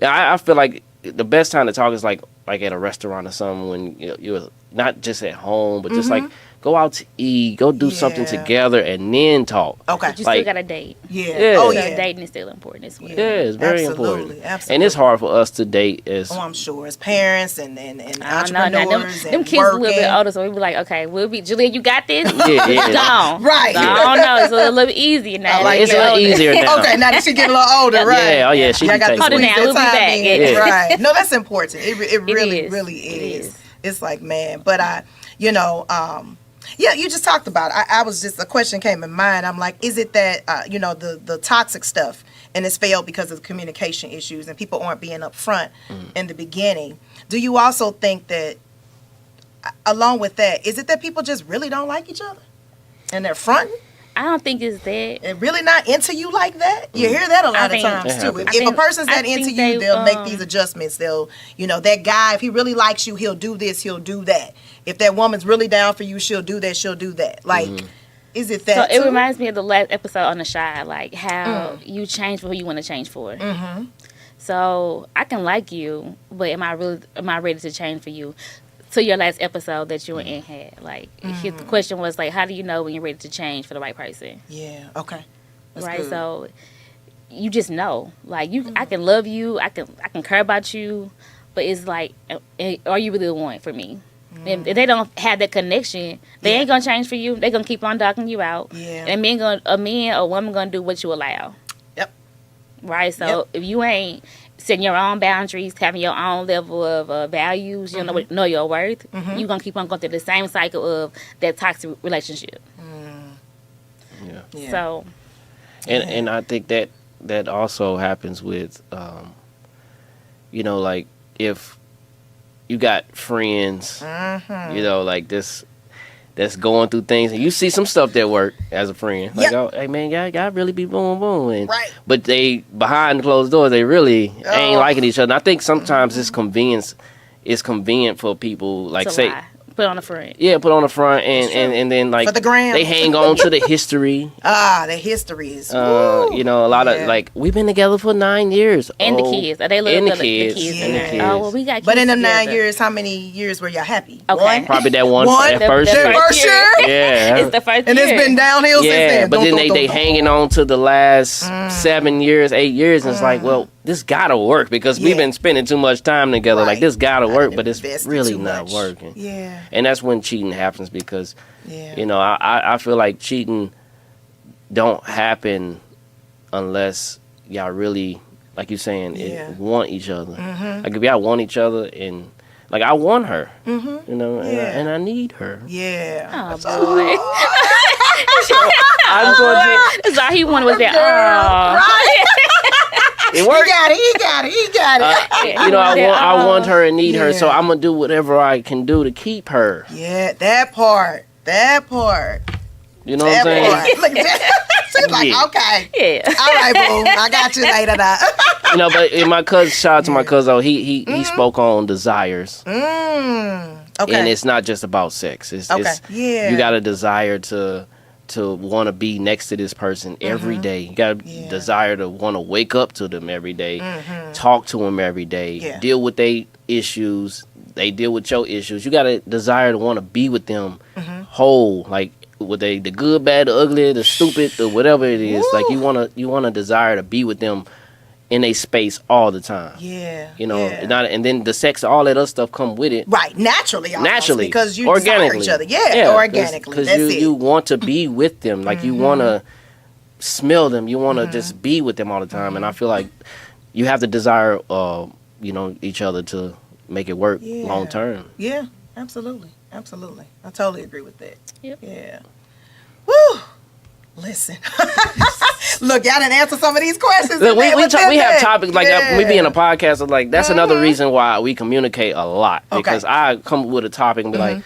I feel like the best time to talk is like at a restaurant or something when you're not just at home, but just like go out to eat, go do something together, and then talk. Okay. But you still got to date. Yeah. So dating is still important as well. Yeah, it's very important. Absolutely. And it's hard for us to date as I'm sure, as parents and entrepreneurs them and kids working. a little bit older, so we be like, okay, Julia, you got this? Yeah. Gone. Right. So I don't know. It's a little bit easier now. it's a little easier now. Okay, now that she get a little older, right? Yeah, yeah, she can take got Hold it now, we'll be back. Yeah. Right. No, that's important. It really, is. really It is. It's like, man, but you just talked about it. I was just, a question came in mind. I'm like, is it that, the toxic stuff and it's failed because of communication issues and people aren't being upfront in the beginning? Do you also think that, along with that, is it that people just really don't like each other and they're fronting? I don't think it's that. And really not into you like that? You hear that a lot of times too. If a person's that into you, they'll make these adjustments. They'll, that guy, if he really likes you, he'll do this, he'll do that. If that woman's really down for you, she'll do that, she'll do that. Like, is it that? So it reminds me of the last episode on The Shy, like how you change for who you want to change for. So I can like you, but am I ready to change for you? To your last episode that you were in had, like, the question was like, how do you know when you're ready to change for the right person? Yeah. Okay. That's right. good. So you just know, like, I can love you, I can care about you, but it's like, are you really the one for me? And if they don't have that connection, they ain't gonna change for you. They gonna keep on dogging you out. Yeah. And a man or woman gonna do what you allow. Yep. Right. So if you ain't setting your own boundaries, having your own level of values, you know your worth, you gonna keep on going through the same cycle of that toxic relationship. Yeah. So. And I think that also happens with, you know, like if you got friends, you know, like this that's going through things, and you see some stuff that work as a friend, like, oh, hey man, y'all really be boom boom, and but they behind closed doors, they really ain't liking each other. And I think sometimes it's convenient for people, like to say. lie. Put on the front. Yeah, put on the front, and then like for the gram. they hang on to the history. The history is. You know, a lot of like we've been together for 9 years, and the kids. They look and the the kids, kids. and the kids. Oh well, we got. Kids but in them together. 9 years, how many years were y'all happy? Okay. Probably that one The first year. first year. Yeah, It's the first And year. it's been downhill since yeah, then. but then they hanging on to the last 7 years, 8 years, and it's like, well, this gotta work because we've been spending too much time together. Like this gotta work, but it's really not working. Yeah, and that's when cheating happens because, yeah. you know, I feel like cheating don't happen unless y'all really, like you're saying, want each other. Like if y'all want each other, and like I want her, you know, and I need her. Yeah. Oh boy. I'm going to. That's all he wanted was that. Right. It worked. He got it. You know, I want her and need her, so I'm gonna do whatever I can do to keep her. Yeah, that part. You know what I'm saying? Look at that. She's like, okay. Yeah. All right, boo. I got you later. You know, but in my cousin, shout out to my cousin, he spoke on desires. Okay. And it's not just about sex. It's you got a desire to want to be next to this person every day. You got a desire to want to wake up to them every day, talk to them every day, deal with their issues. They deal with your issues. You got a desire to want to be with them whole, like with the good, bad, the ugly, the stupid, the whatever it is. Like you want to desire to be with them in a space all the time. Yeah. You know, and then the sex, all that other stuff come with it. Right, naturally, because you desire each other. Yeah, organically. Because you want to be with them. Like you want to smell them. You want to just be with them all the time. And I feel like you have to desire, you know, each other to make it work long term. Yeah, absolutely. I totally agree with that. Yep. Yeah. Woo! Listen. Look, y'all didn't answer some of these questions. Look, we have topics like we be in a podcast. Like that's another reason why we communicate a lot, because I come with a topic and be like,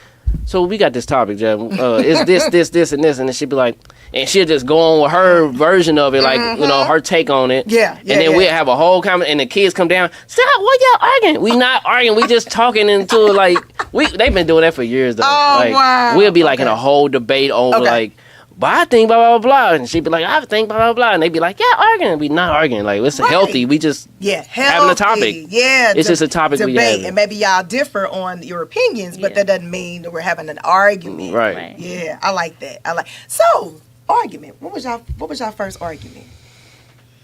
so we got this topic, Jeff. Is this, and this, and then she'd be like, and she'll just go on with her version of it, like you know, her take on it. Yeah. And then we'll have a whole comment, and the kids come down. Stop! What y'all arguing? We not arguing. We just talking into it. Like they've been doing that for years though. Oh, like, wow. We'll be like in a whole debate over like. But I think blah blah blah, and she'd be like, I think blah blah blah, and they'd be like, yeah, arguing. We not arguing. Like it's healthy. We just having a topic. Yeah, it's just a topic debate, we have. and maybe y'all differ on your opinions, but that doesn't mean that we're having an argument. Right. Yeah, I like that. So argument. What was y'all first argument?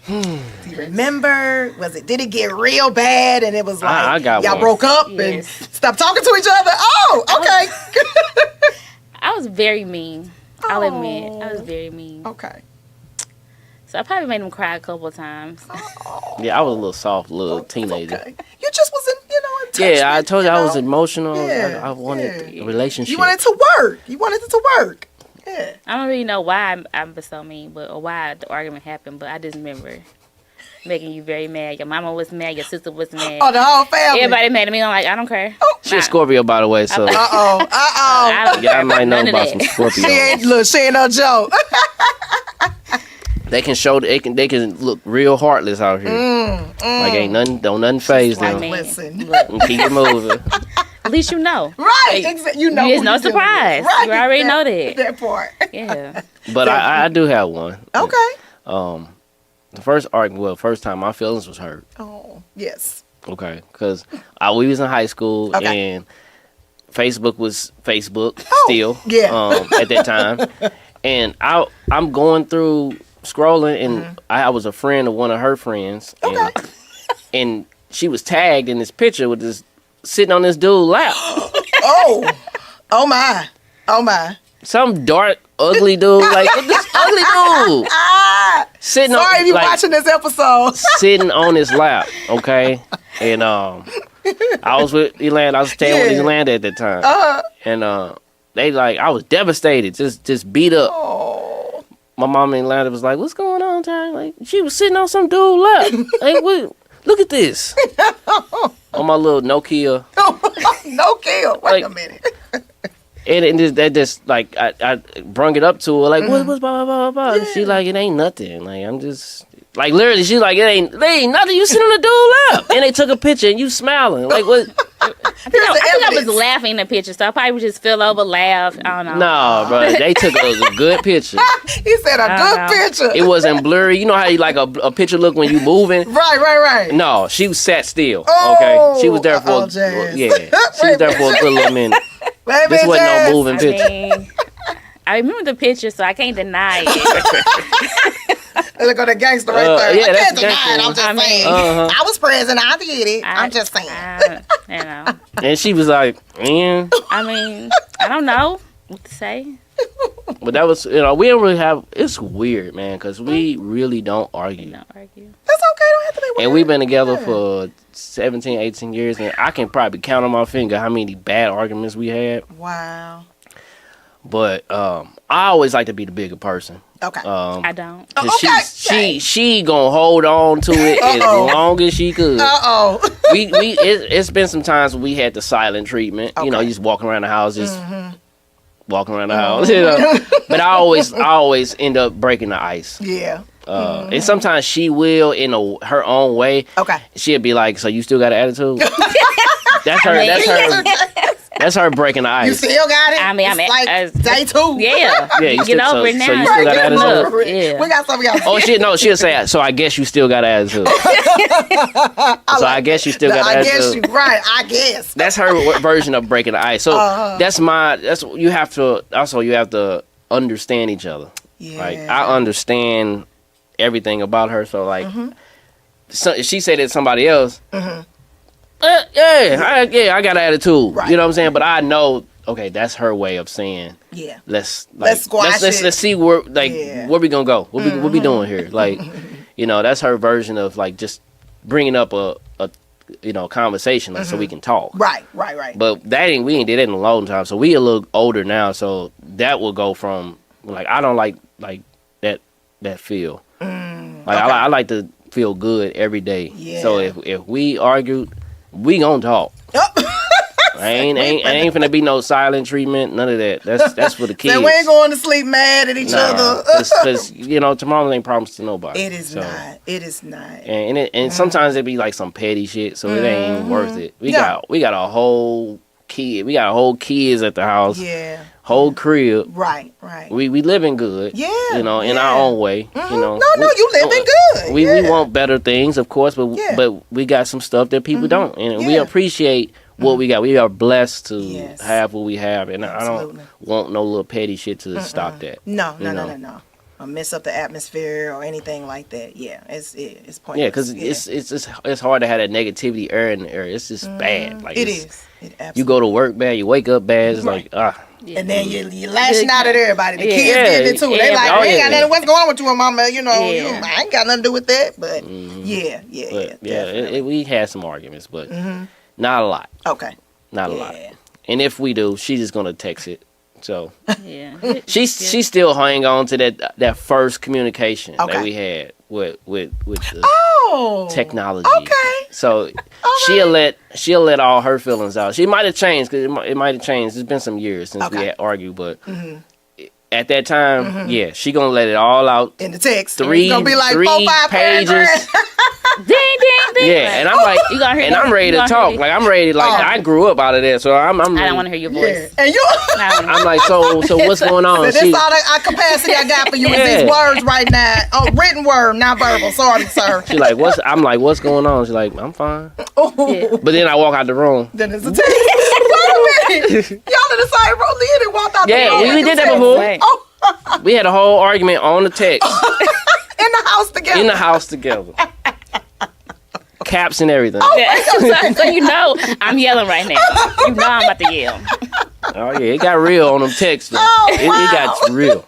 Do you remember? Did it get real bad and it was like I got y'all one. broke up and stopped talking to each other? Oh, okay. I was very mean. I'll admit, I was very mean. Okay. So I probably made him cry a couple of times. Yeah, I was a little soft, little teenager. Okay. You just wasn't, in touch Yeah, I with, told you I was emotional. Yeah, I wanted a relationship. You wanted to work. You wanted it to work. Yeah. I don't really know why I was so mean, or why the argument happened, but I just remember making you very mad. Your mama was mad. Your sister was mad. Oh, the whole family. Everybody mad at me. I'm like, I don't care. She's a Scorpio, by the way, so I don't y'all might know none of about that. some Scorpios. She ain't no joke. They can look real heartless out here. Like ain't nothing phase them. Man, Listen. look, And keep it moving. at least you know. Right. You know. It's who no you're dealing with. surprise. Right. You already know that. That part. Yeah. But I do have one. Okay. The first time my feelings was hurt. Oh, yes. Okay, because we was in high school and Facebook was Facebook still. Yeah. At that time, and I'm going through scrolling, and I was a friend of one of her friends, and she was tagged in this picture with this sitting on this dude's lap. Oh my. Some dark, ugly dude. Like, what this ugly dude? Sitting Sorry on, if you're like, watching this episode. sitting on his lap, okay? And I was with Yolanda. I was staying with Yolanda at that time. And they like, I was devastated, just beat up. Oh. My mom and Yolanda was like, "What's going on, Ty?" Like, she was sitting on some dude's lap. Like, what? Look at this. On my little Nokia. No kill. Wait Like, a minute. And that just like I brung it up to her like what's blah blah blah blah. Yeah. She like, it ain't nothing. Like, I'm just like, literally, she's like, they ain't nothing. You sitting on the dude's lap, and they took a picture and you smiling like what? I think I was laughing in the picture, so I probably would just fell over, laugh. I don't know. No, bro, they took a good picture. He said a good picture. It wasn't blurry. You know how you like a picture look when you moving? Right. No, she was sat still. Oh, Okay, she was there for Jazz. yeah. She was there for a good little minute. Wait a This minute, wasn't Jazz. no moving picture. I remember the picture, so I can't deny it. Look at the gangster right there. yeah, I that's can't deny it. I'm just I mean, saying. I was present. I did it. I'm just saying. You know. And she was like, man. I mean, I don't know what to say. But that was, we don't really have, it's weird, man, because we really don't argue. Don't argue. That's okay. Don't have to be weird. And we've been together for 17, 18 years, and I can probably count on my finger how many bad arguments we had. Wow. But I always like to be the bigger person. Okay. I don't. 'Cause she gonna hold on to it as long as she could. It's been some times when we had the silent treatment. Okay. You know, you just walking around the house, walking around the house. You know, but I always end up breaking the ice. Yeah. And sometimes she will in her own way. Okay. She'll be like, "So you still got an attitude?" That's her. That's her breaking the ice. You still got it? I mean, it's like day 2. Yeah. You Get over it now. So you still got an attitude? Yeah. We got some of y'all. Oh, she'll say, so I guess you still got an attitude. I guess you still got an attitude. I guess. That's her version of breaking the ice. So you have to understand each other. Yeah. Like, I understand everything about her. So like, so if she said it to somebody else, I got an attitude. Right. You know what I'm saying? But I know, okay, that's her way of saying, let's squash it. Let's see where we gonna go. What we doing here? Like, that's her version of like just bringing up a conversation, like, so we can talk. Right. But we ain't did that in a long time. So we a little older now. So that will go from like, I don't like that feel. I like to feel good every day. Yeah. So if we argued, we gonna talk. I ain't finna be no silent treatment, none of that. That's for the kids. So we ain't going to sleep mad at each other. Because tomorrow ain't promised to nobody. It is not. It is not. And sometimes it be like some petty shit, so it ain't even worth it. We got a whole kid. We got whole kids at the house. Yeah. Whole crib. Right. We living good. Yeah. In our own way. No, you living good. We want better things, of course, but we got some stuff that people don't, and we appreciate what we got. We are blessed to have what we have, and Absolutely. I don't want no little petty shit to stop that. No. Or mess up the atmosphere or anything like that. Yeah, it's pointless. Yeah, because it's hard to have that negativity air in the air. It's just bad. Like, it is. It absolutely. You go to work bad, you wake up bad. It's like And then you're lashing out at everybody. The kids did it too. They like, ain't got nothing. What's going on with you and mama? I ain't got nothing to do with that. But we had some arguments, but not a lot. Okay. Not a lot. And if we do, she's just gonna text it. So she still hang on to that first communication that we had with the technology. Okay. So she'll let all her feelings out. She might have changed, because it might have changed. It's been some years since we had argued, but at that time, she gonna let it all out in the text. It's gonna be like 4-5 pages. Ding, ding, ding. Yeah, and I'm like, I'm ready to talk. Like, I'm ready. Like, I grew up out of that, so I'm. I don't want to hear your voice. Yeah. And you. I'm like, so what's going on? So this all the capacity I got for you is these words right now. Oh, written word, not verbal. Sorry, sir. She like, I'm like, what's going on? She's like, I'm fine. But then I walk out the room. Then it's a text. Wait a minute. Y'all in the same room. Leah didn't walk out the room. Yeah, we did that before. We had a whole argument on the text. In the house together. In the house together. caps and everything. So you know I'm yelling right now. You know I'm about to yell. Oh yeah, it got real on them texts. Oh, It got real.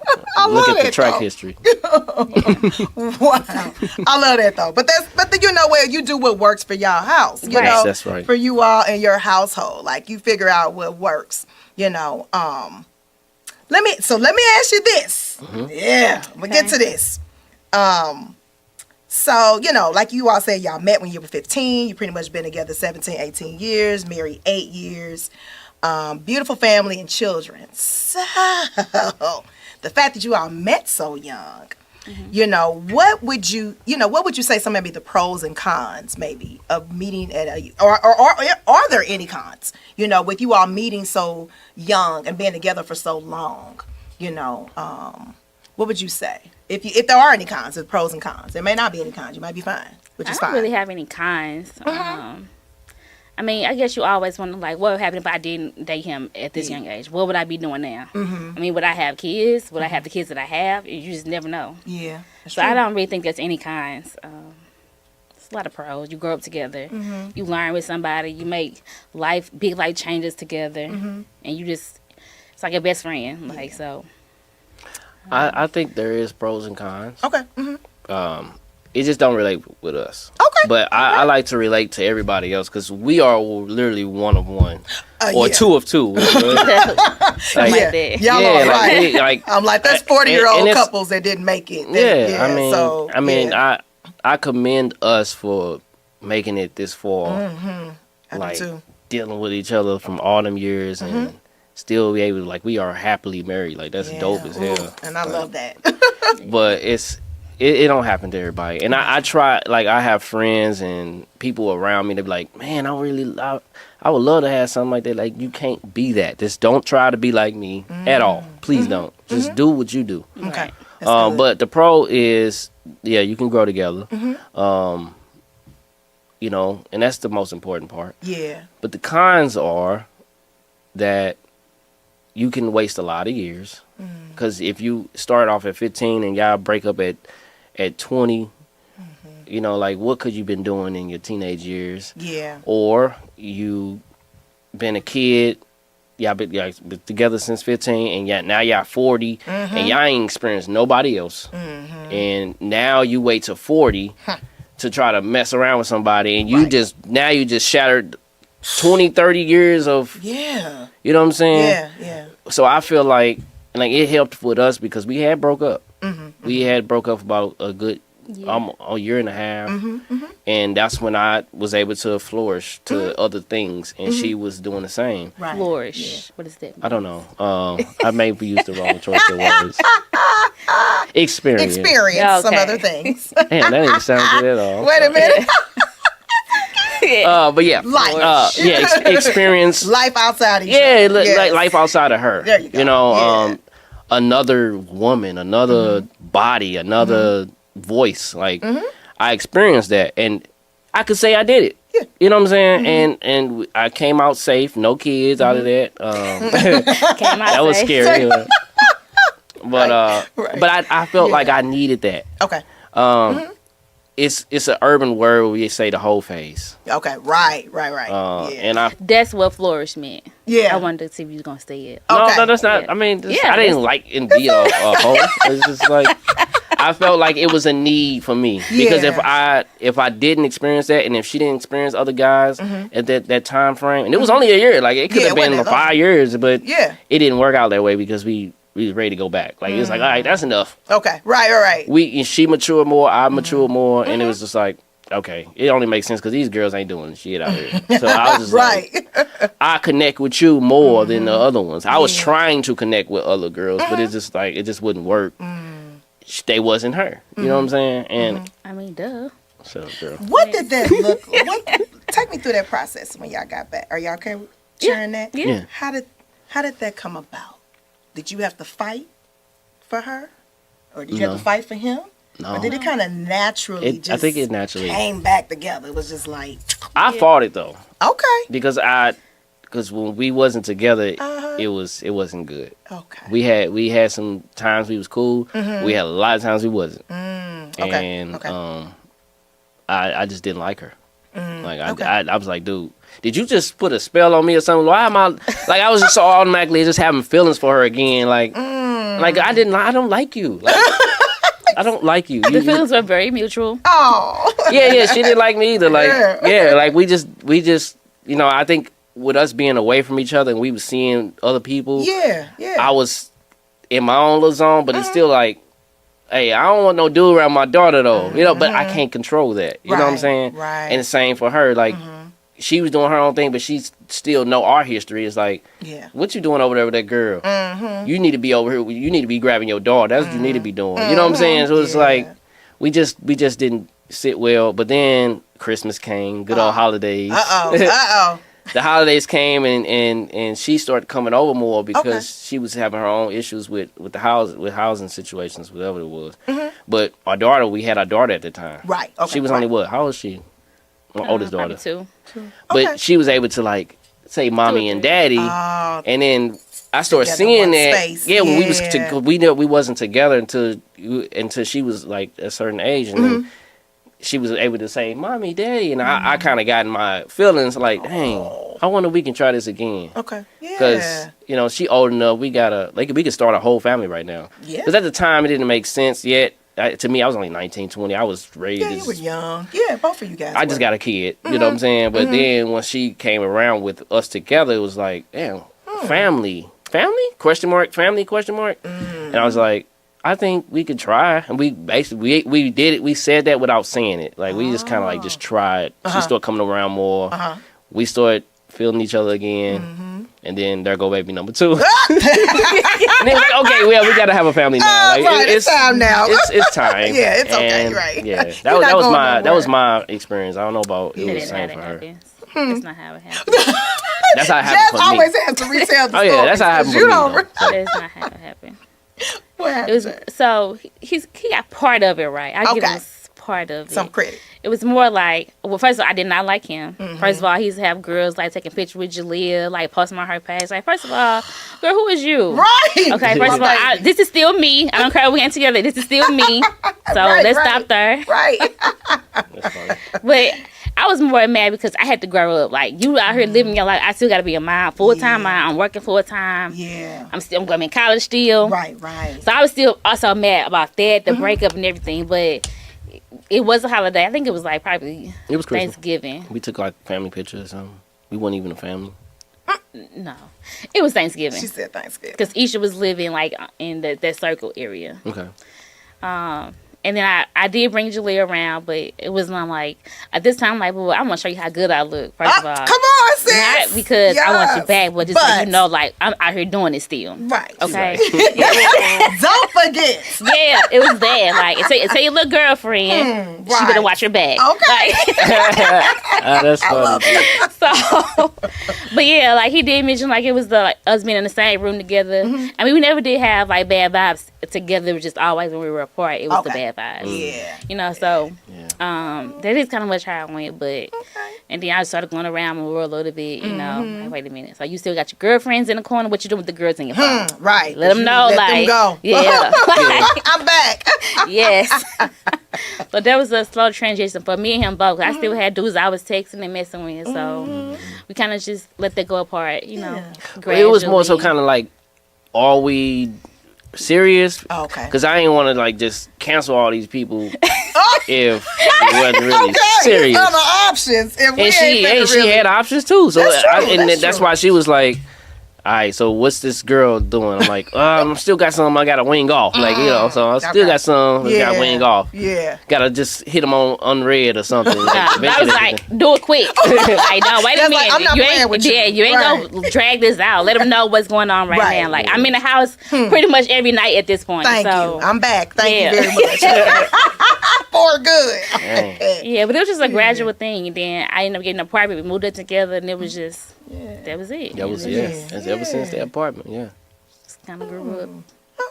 Look at the track history. Wow, I love that though. But you know what, you do what works for y'all house. You Right. know, That's right. For you all in your household, like you figure out what works. You know, let me ask you this. Yeah, we'll get to this. So, you know, like you all said, y'all met when you were 15. You pretty much been together 17, 18 years, married 8 years. Beautiful family and children. So, the fact that you all met so young, you know, what would you say some maybe the pros and cons maybe of meeting at or are there any cons, you know, with you all meeting so young and being together for so long, you know, what would you say? If there are any cons, there's pros and cons. There may not be any cons. You might be fine, which is I don't fine. really have any cons. I mean, I guess you always wonder, like, what would happen if I didn't date him at this young age? What would I be doing now? I mean, would I have kids? Would I have the kids that I have? You just never know. Yeah. So I don't really think there's any cons. It's a lot of pros. You grow up together. You learn with somebody. You make big life changes together. And you just, it's like your best friend. Like, so. I think there is pros and cons. Okay. It just don't relate with us. Okay. But I like to relate to everybody else because we are literally one of one. Or yeah. two of two. Like Yeah. that. Y'all Yeah, are like, right. I'm like, that's and 40-year-old it's- couples that didn't make it. I commend us for making it this far. I Like do too. dealing with each other from all them years and still be able to, like, we are happily married. Like, that's dope as hell. Ooh, and I love that. But it don't happen to everybody. And I try, like, I have friends and people around me that be like, man, I would love to have something like that. Like, you can't be that. Just don't try to be like me at all. Please don't. Just do what you do. Okay. That's good. But the pro is, yeah, you can grow together. You know, and that's the most important part. Yeah. But the cons are that you can waste a lot of years. Because if you start off at 15 and y'all break up at 20, you know, like, what could you been doing in your teenage years? Yeah. Or you been a kid, y'all been together since 15, and now y'all 40, and y'all ain't experienced nobody else. And now you wait till 40 to try to mess around with somebody, and you just shattered 20, 30 years of, Yeah. you know what I'm saying? Yeah. So I feel like it helped with us because we had broke up. We had broke up for about a good a year and a half, and that's when I was able to flourish to other things, and she was doing the same. Right. Flourish. What is that? I don't know. I may have used the wrong choice of words. Experience. Experience some Okay. other things. Damn, that didn't sound good at all. Wait a minute. But yeah, Life. experience. Life outside each Yeah, other. Yes. like life outside of her. There you go. You know, Yeah. another woman, another body, another voice. Like I experienced that, and I could say I did it. Yeah. You know what I'm saying? And I came out safe, no kids out of that. That was scary. But Right. but I felt like I needed that. Okay. It's an urban word where we say the whole phase. Okay. Right. Yeah. And That's what flourish meant. Yeah. I wanted to see if you was gonna say it. Okay. no, that's not. Yeah. I mean, Yeah, I didn't like and be a hoe. It's just like I felt like it was a need for me because Yeah. if I didn't experience that, and if she didn't experience other guys at that time frame, and it was only a year, like it could Yeah, have it been wasn't that long. 5 years, but Yeah. it didn't work out that way because we was ready to go back. Like it was like, all right, that's enough. Okay. Right. She matured more, I matured more, and it was just like, okay, it only makes sense because these girls ain't doing shit out here. So I was just Right. like, I connect with you more than the other ones. I was trying to connect with other girls, but it's just like it just wouldn't work. They wasn't her. You know what I'm saying? And I mean, duh. so, girl. What did that look? Take me through that process when y'all got back. Are y'all okay with sharing that? Yeah. How did that come about? Did you have to fight for her, or did you have No. to fight for him? No. Or did it kind of naturally I think it naturally. came back together? It was just like, I fought it though okay, because when we wasn't together, Uh-huh. it wasn't good. okay. We had some times we was cool. We had a lot of times we wasn't. Okay. And okay. I just didn't like her. Like I was like, dude, did you just put a spell on me or something? Why am I like I was just so automatically just having feelings for her again? Like I don't like you. Like, I don't like you. The feelings were very mutual. Oh. Yeah, she didn't like me either. Like, like we just, I think with us being away from each other and we was seeing other people. Yeah. I was in my own little zone, but it's still like, hey, I don't want no dude around my daughter though, but I can't control that. You know what I'm saying? Right. And the same for her. Like, she was doing her own thing, but she still know our history. It's like, what you doing over there with that girl? You need to be over here. You need to be grabbing your daughter. That's what you need to be doing. You know what I'm saying? So it's like, we just didn't sit well. But then Christmas came, good old holidays. The holidays came and she started coming over more because she was having her own issues with the housing situations, whatever it was. But we had our daughter at the time. Right. Okay. She was only what? How old is she? My oldest daughter. 2. But she was able to like say mommy and daddy, and then I started seeing that. Space. Yeah, when we wasn't together until she was like a certain age, and then she was able to say mommy, daddy, and I kind of got in my feelings like, dang, I wonder if we can try this again. Okay. Yeah. Because she old enough, we could start a whole family right now. Yeah. Because at the time it didn't make sense yet. To me, I was only 19, 20. I was ready to you were young. Yeah, both of you guys. I just got a kid. You know what I'm saying? But then when she came around with us together, it was like, damn, family? Question mark? Family? Question mark? And I was like, I think we could try. And we basically, we did it. We said that without saying it. Like, we just kind of like just tried. She started coming around more. We started feeling each other again. And then there go baby number 2. And then like, okay, well, we gotta have a family now. Like, right, it's time now. It's time. Yeah, it's okay, and, right. Yeah, that was my experience. I don't know about it was the same for her. That's not how it happened. That's how it happened for me. always has to retell the story. Oh yeah, that's how it happened for me. That's not how it happened. What happened? So he got part of it right. I give him part of it. Some credit. It was more like, well, first of all, I did not like him. First of all, he used to have girls like taking pictures with Jalea, like posting on her page. Like, first of all, girl, who is you? Right. Okay, first of all, this is still me. I don't care if we ain't together. This is still me. So let's stop there. Right. That's funny. But I was more mad because I had to grow up. Like, you out here living your life. I still got to be a mom, full-time mom. I'm working full-time. Yeah. I'm going to college still. Right. So I was still also mad about that, the breakup and everything. But it was a holiday. I think it was like probably it was Thanksgiving. We took like family pictures. We weren't even a family. No, it was Thanksgiving. She said Thanksgiving because Isha was living like in that circle area. Okay. And then I did bring Jalea around, but it was not like at this time. I'm like, well, I'm gonna show you how good I look. First of all, come on, sis. Not because I want you back, but just so you know, like I'm out here doing it still. Right. Okay. Don't forget. Yeah, it was that. Like, tell your little girlfriend, she better watch her back. Okay. That's funny. So, but yeah, like he did mention like it was us being in the same room together. I mean, we never did have like bad vibes together. It was just always when we were apart, it was the bad vibes. Yeah. You know, so that is kind of much how I went. But and then I just started going around the world a little bit. You know, like, wait a minute. So you still got your girlfriends in the corner. What you doing with the girls in your phone? Right. Let them know. Let them go. Yeah. I'm back. Yes. But that was a slow transition for me and him both. I still had dudes I was texting and messing with. So we kind of just let that go apart. You know. Well, it was more so kind of like, are we serious? Okay. Because I ain't want to like just cancel all these people if it wasn't really serious. Other options. If we she had options too. So that's that's true. why she was like, all right, so what's this girl doing? I'm like, I'm still got some I got to wing off. Like, you know, so I still got some I got to wing off. Yeah. Got to just hit them on unread or something. I was like, do it quick. Like, no, wait a minute. Like, I'm not playing with you. You ain't going to drag this out. Let them know what's going on right now. Like, I'm in the house pretty much every night at this point. Thank so. you. I'm back. Thank you very much. For good. Yeah, but it was just a gradual thing. And then I ended up getting an apartment. We moved it together, and it was just, that was it. That was, That's ever since the apartment, Just kind of grew up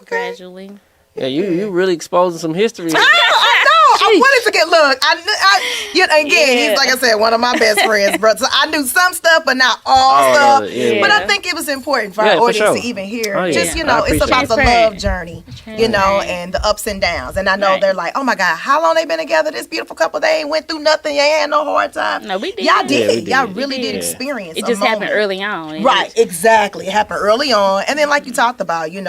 gradually. Yeah, you really exposing some history. I know. I wanted to get look. He's like I said, one of my best friends, bro. So I knew some stuff, but not all stuff. But I think it was important for our audience to even hear. Just it's about the love journey, and the ups and downs. And I know they're like, oh my God, how long they been together? This beautiful couple, they ain't went through nothing. They ain't had no hard time. No, we did. Y'all did. Y'all really did experience. It just happened early on. Right, exactly. It happened early on, and then like you talked about, you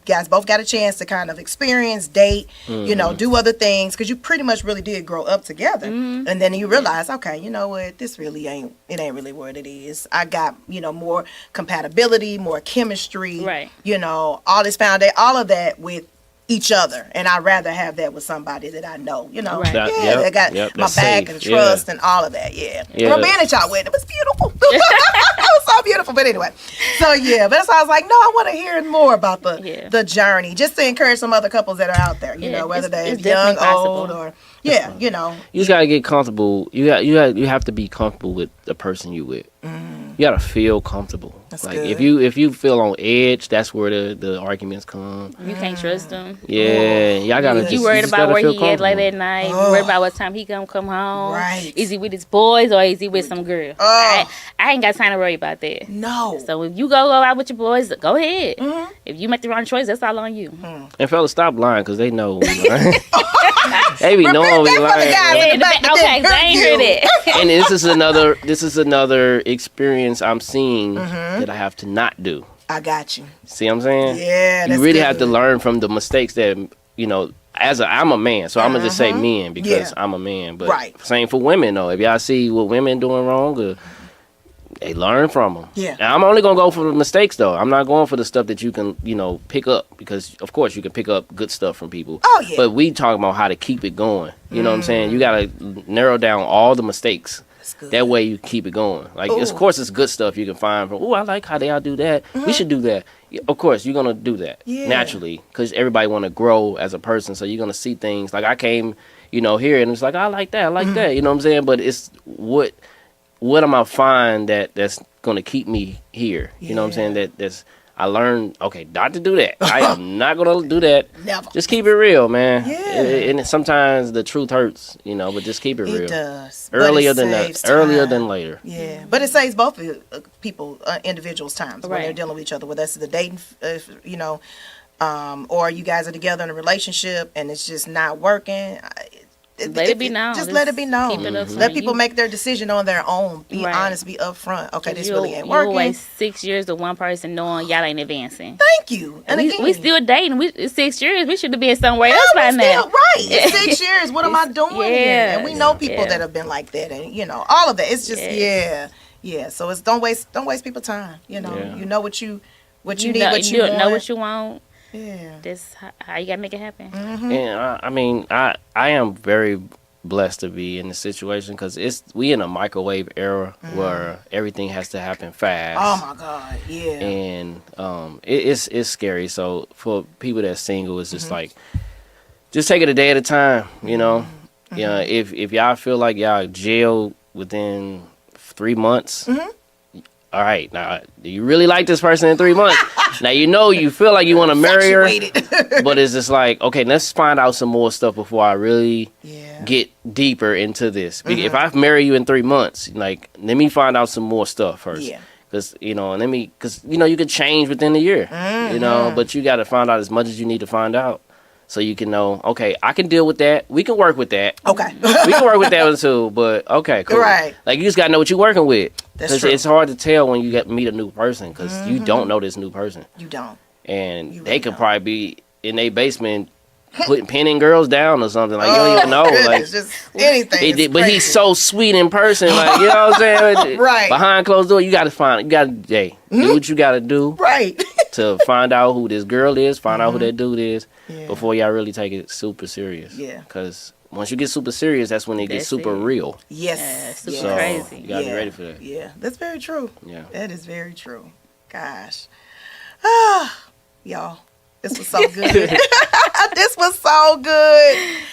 guys both got a chance to kind of experience, date, do other things, because you pretty much really did grow up together. And then you realize, okay, you know what, this really ain't really what it is. I got, more compatibility, more chemistry, right. All this all of that with each other, and I'd rather have that with somebody that I know, Right. they got my back and trust and all of that, Well, being at y'all wedding, it was beautiful. It was so beautiful, but anyway, so but that's why I was like, no, I want to hear more about the journey, just to encourage some other couples that are out there, whether they're young, old, or you just gotta get comfortable. You have to be comfortable with the person you with. You gotta feel comfortable. That's like good. if you feel on edge, that's where the arguments come. You can't trust them. Yeah, y'all gotta. You worried about where he at late at night. You worried about what time he come home. Right. Is he with his boys or is he with some girl? I ain't got time to worry about that. No. So if you go out with your boys, go ahead. If you make the wrong choice, that's all on you. And fellas, stop lying, because they know. They be knowing we lying. Okay, they ain't hear that. And this is another experience I'm seeing that I have to not do. I got you. See what I'm saying? Yeah, that's you really good. have to learn from the mistakes that I'm a man, so I'm gonna just say men because I'm a man. But same for women though. If y'all see what women doing wrong, they learn from them. Yeah. And I'm only gonna go for the mistakes though. I'm not going for the stuff that you can pick up, because of course you can pick up good stuff from people. Oh yeah. But we talking about how to keep it going. You know what I'm saying? You gotta narrow down all the mistakes. That way you keep it going. Like, of course, it's good stuff you can find from, I like how they all do that. We should do that. Of course, you're going to do that naturally, because everybody want to grow as a person. So you're going to see things. Like, I came, here, and it's like, I like that. I like that. You know what I'm saying? But it's what am I find that's going to keep me here? You know what I'm saying? That's I learned, not to do that. I am not going to do that. Never. Just keep it real, man. Yeah. And sometimes the truth hurts, but just keep it real. It does. Earlier than later. Yeah. But it saves both people, individuals' times when they're dealing with each other, whether that's the dating, or you guys are together in a relationship and it's just not working. Let it be known. Just let it be known. Keep it up Let people make their decision on their own. Be honest. Be upfront. Okay, this really ain't working. You waste 6 years with one person knowing y'all ain't advancing. Thank you. And we still dating. It's 6 years. We should have been somewhere else by now. Right. It's 6 years. What am I doing here? And we know people that have been like that, and all of that. It's just yeah. So it's don't waste people's time. You know what you need, what you want. You know what you want. Yeah. That's how you gotta make it happen. And I am very blessed to be in this situation, because we in a microwave era where everything has to happen fast. Oh my God, yeah. And it's scary. So for people that's single, it's just like, just take it a day at a time. If y'all feel like y'all jailed within 3 months. All right, now, do you really like this person in 3 months? Now, you feel like you want to marry her, but it's just like, okay, let's find out some more stuff before I really get deeper into this. If I marry you in 3 months, like, let me find out some more stuff first. Yeah. Because, you can change within a year, but you got to find out as much as you need to find out. So you can know, okay, I can deal with that. We can work with that. Okay. We can work with that one too, but okay, cool. Right. Like, you just got to know what you're working with. That's true. It's hard to tell when you meet a new person, because you don't know this new person. You don't. And they could probably be in their basement pinning girls down or something. Like, you don't even know. Like, just anything. But he's so sweet in person. Like, you know what I'm saying? Right. Behind closed door, you got to do what you got to do. Right. To find out who this girl is, find out who that dude is, before y'all really take it super serious. Yeah. Because once you get super serious, that's when it gets super real. Yes. Super crazy. You got to be ready for that. Yeah, that's very true. Yeah. That is very true. Gosh. Y'all, this was so good. This was so good.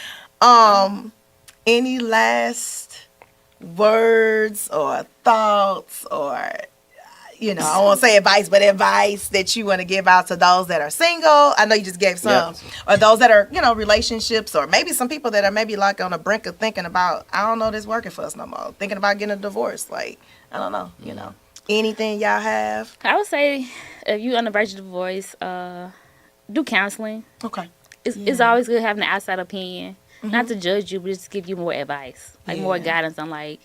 Any last words or thoughts or you know, I won't say advice, but advice that you want to give out to those that are single? I know you just gave some. Or those that are, you know, relationships, or maybe some people that are maybe like on the brink of thinking about, I don't know this working for us no more. Thinking about getting a divorce. Like, I don't know, you know. Anything y'all have? I would say if you on the verge of divorce, do counseling. Okay. It's always good having an outside opinion. Not to judge you, but just to give you more advice. Like more guidance on like,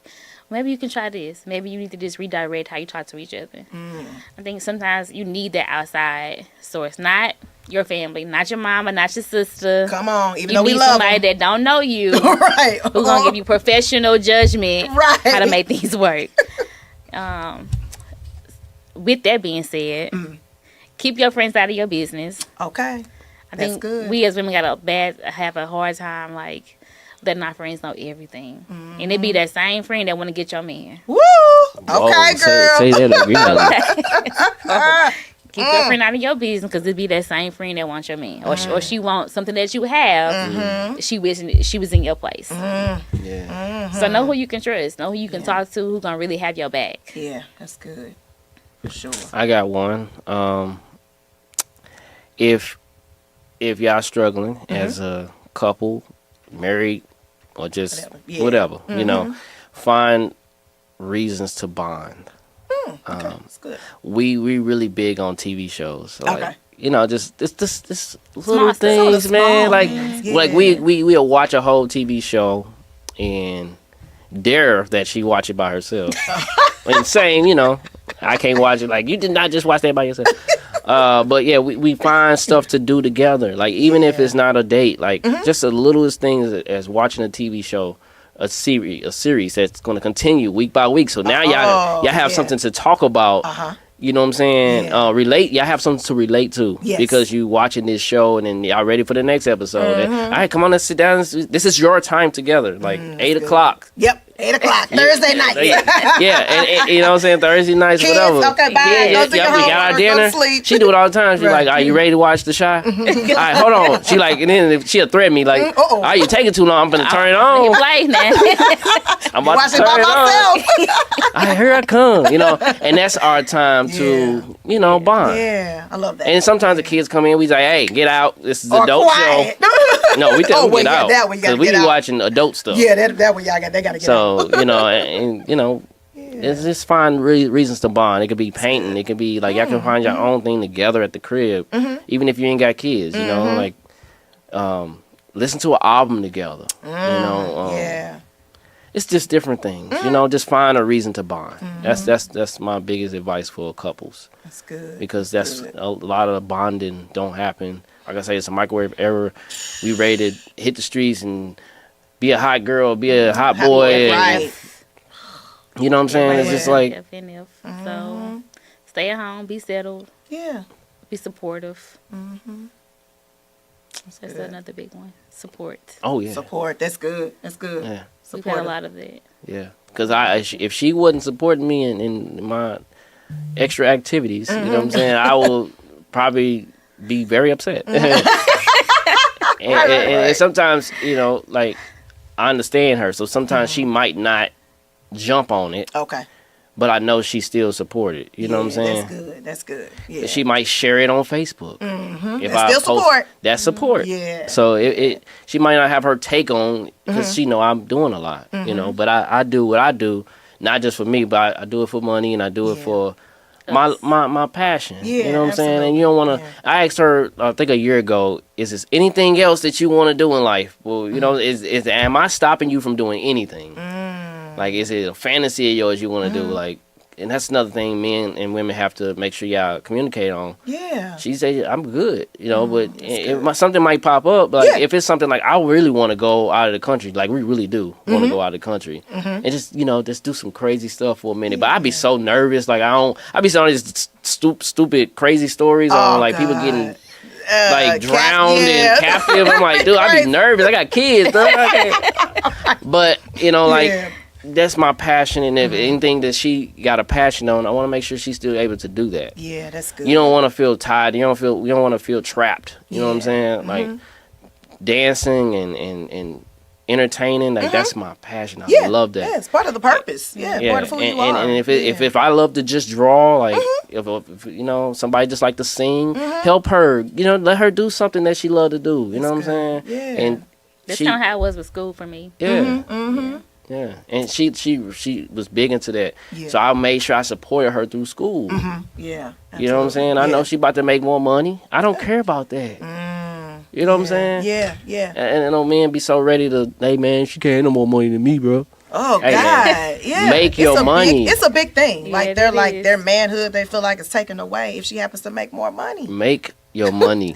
maybe you can try this. Maybe you need to just redirect how you talk to each other. I think sometimes you need that outside source. Not your family, not your mama, not your sister. Come on, even you though we need love somebody them. that don't know you. Right. Who's going to give you professional judgment Right. how to make things work. With that being said, keep your friends out of your business. Okay. I think good. we as women have a hard time like letting our friends know everything, and it be that same friend that want to get your man. Woo! Okay, girl. Say that again. Keep your friend out of your business because it be that same friend that wants your man, or she wants something that you have. She was in your place. Yeah. So know who you can trust, know who you can talk to, who gonna really have your back. Yeah, that's good. For sure. I got one. If y'all struggling as a couple, married, or just whatever, you know, find reasons to bond. Okay, that's good. We really big on TV shows. So Okay. like, you know, just this little Small stuff. things, Some of the man. small Like things, like we'll watch a whole TV show and dare that she watch it by herself. And saying, you know, I can't watch it. Like, you did not just watch that by yourself. But yeah, we find stuff to do together. Like, even if it's not a date, like just the littlest things as watching a TV show, a series that's going to continue week by week. So now y'all have something to talk about. You know what I'm saying? Y'all have something to relate to because you watching this show and then y'all ready for the next episode. And, all right, come on, let's sit down. This is your time together. Like 8 o'clock. Yep, 8 o'clock Thursday night. And you know what I'm saying? Thursday nights, Kids, whatever. okay, bye. Go do your we got our homework, dinner. go sleep. She do it all the time. She like, are you ready to watch the show? All right, hold on. She like, and then she'll threaten me like, oh, you taking too long. I'm gonna turn it on. Play now. I'm about Watch to it by turn it on. myself. I hear I come, you know, and that's our time to, you know, bond. Yeah, I love that. And sometimes the kids come in, we say, hey, get out. This is Or adult quiet. show. No, we tell them get out. That one you gotta Because we get be out. watching adult stuff. Yeah, that one they gotta get out. So, you know, and you know, it's just find reasons to bond. It could be painting. It could be like y'all can find your own thing together at the crib, even if you ain't got kids. You know, like listen to an album together. You know, it's just different things. You know, just find a reason to bond. That's my biggest advice for couples. That's good. Because that's a lot of bonding don't happen. Like I say, it's a microwave era. We ready to hit the streets and be a hot girl, be a hot boy. Right. You know what I'm saying? It's just like, So stay at home, be settled, Yeah. be supportive. That's another big one. Support. oh yeah, Support. That's good. That's good. yeah, We've had a lot of that. yeah. Because if she wasn't supporting me in my extra activities, you know what I'm saying, I will probably be very upset. And sometimes, you know, like, I understand her, so sometimes she might not jump on it, Okay. but I know she still supported. You know what I'm saying? That's good. That's good. Yeah. She might share it on Facebook. If That's still support. That's support. Yeah. So she might not have her take on because she know I'm doing a lot, you know. But I do what I do, not just for me, but I do it for money and I do it for my passion. Yeah, you know what I'm saying? And you don't want to. Yeah. I asked her, I think a year ago, is there anything else that you want to do in life? Well, you know, am I stopping you from doing anything? Like, is it a fantasy of yours you want to do? Like, and that's another thing men and women have to make sure y'all communicate on. Yeah. She said, I'm good, you know, but something might pop up. But like, if it's something like, I really want to go out of the country, like we really do want to go out of the country and just, you know, just do some crazy stuff for a minute. But I'd be so nervous. Like, I'd be saying these stupid, crazy stories on like people getting like drowned and captive. I'm like, dude, I'd be nervous. I got kids, dude. But, you know, like, that's my passion, and if anything that she got a passion on, I want to make sure she's still able to do that. Yeah, that's good. You don't want to feel tired. You don't want to feel trapped. You know what I'm saying? Like dancing and entertaining, like that's my passion. I love that. Yeah, it's part of the purpose. Yeah, part of who you are. And if I love to just draw, like if you know somebody just like to sing, help her. You know, let her do something that she love to do. You know what I'm saying? Yeah. And That's kind of how it was with school for me. Yeah. Yeah, and she was big into that, Yeah. so I made sure I supported her through school. Yeah, You know what I'm saying? I know she about to make more money. I don't care about that. You know what I'm saying? Yeah. And no men be so ready to, hey man, she can't have no more money than me, bro. Oh Hey, God, man, yeah. make your money. It's a big thing. Yeah, Like they're it like is. their manhood. They feel like it's taken away if she happens to make more money. Make your money.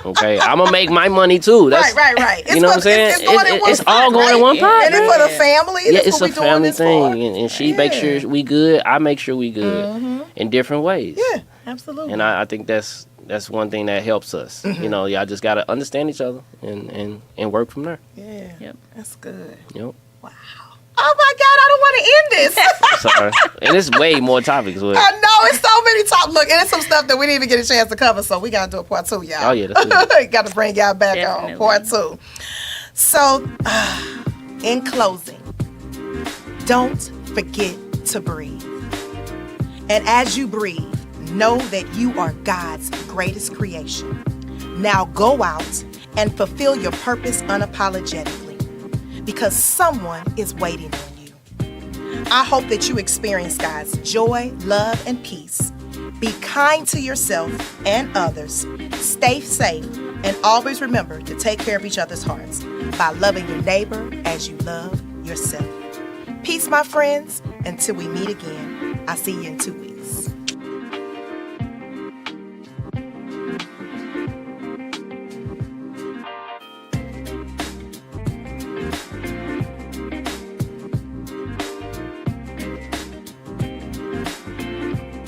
Okay, I'm gonna make my money too. That's, Right. It's You know what I'm saying? It's, going in one It's all pot, going in right? one pot. And it's for the family. Yeah, That's it's what a we doing family this for. thing, and she makes sure we good. I make sure we good in different ways. Yeah, absolutely. And I think that's one thing that helps us. You know, y'all just gotta understand each other and work from there. Yeah, Yep. that's good. Yep. Wow. Oh my God, I don't want to end this. Sorry. And it's way more topics. But, I know it's so many topics. Look, and it's some stuff that we didn't even get a chance to cover, so we gotta do a part 2, y'all. Oh, yeah, that's good. Got to bring y'all back Definitely. on part 2. So, in closing, don't forget to breathe. And as you breathe, know that you are God's greatest creation. Now go out and fulfill your purpose unapologetically, because someone is waiting on you. I hope that you experience God's joy, love, and peace. Be kind to yourself and others. Stay safe, and always remember to take care of each other's hearts by loving your neighbor as you love yourself. Peace, my friends. Until we meet again, I'll see you in 2 weeks.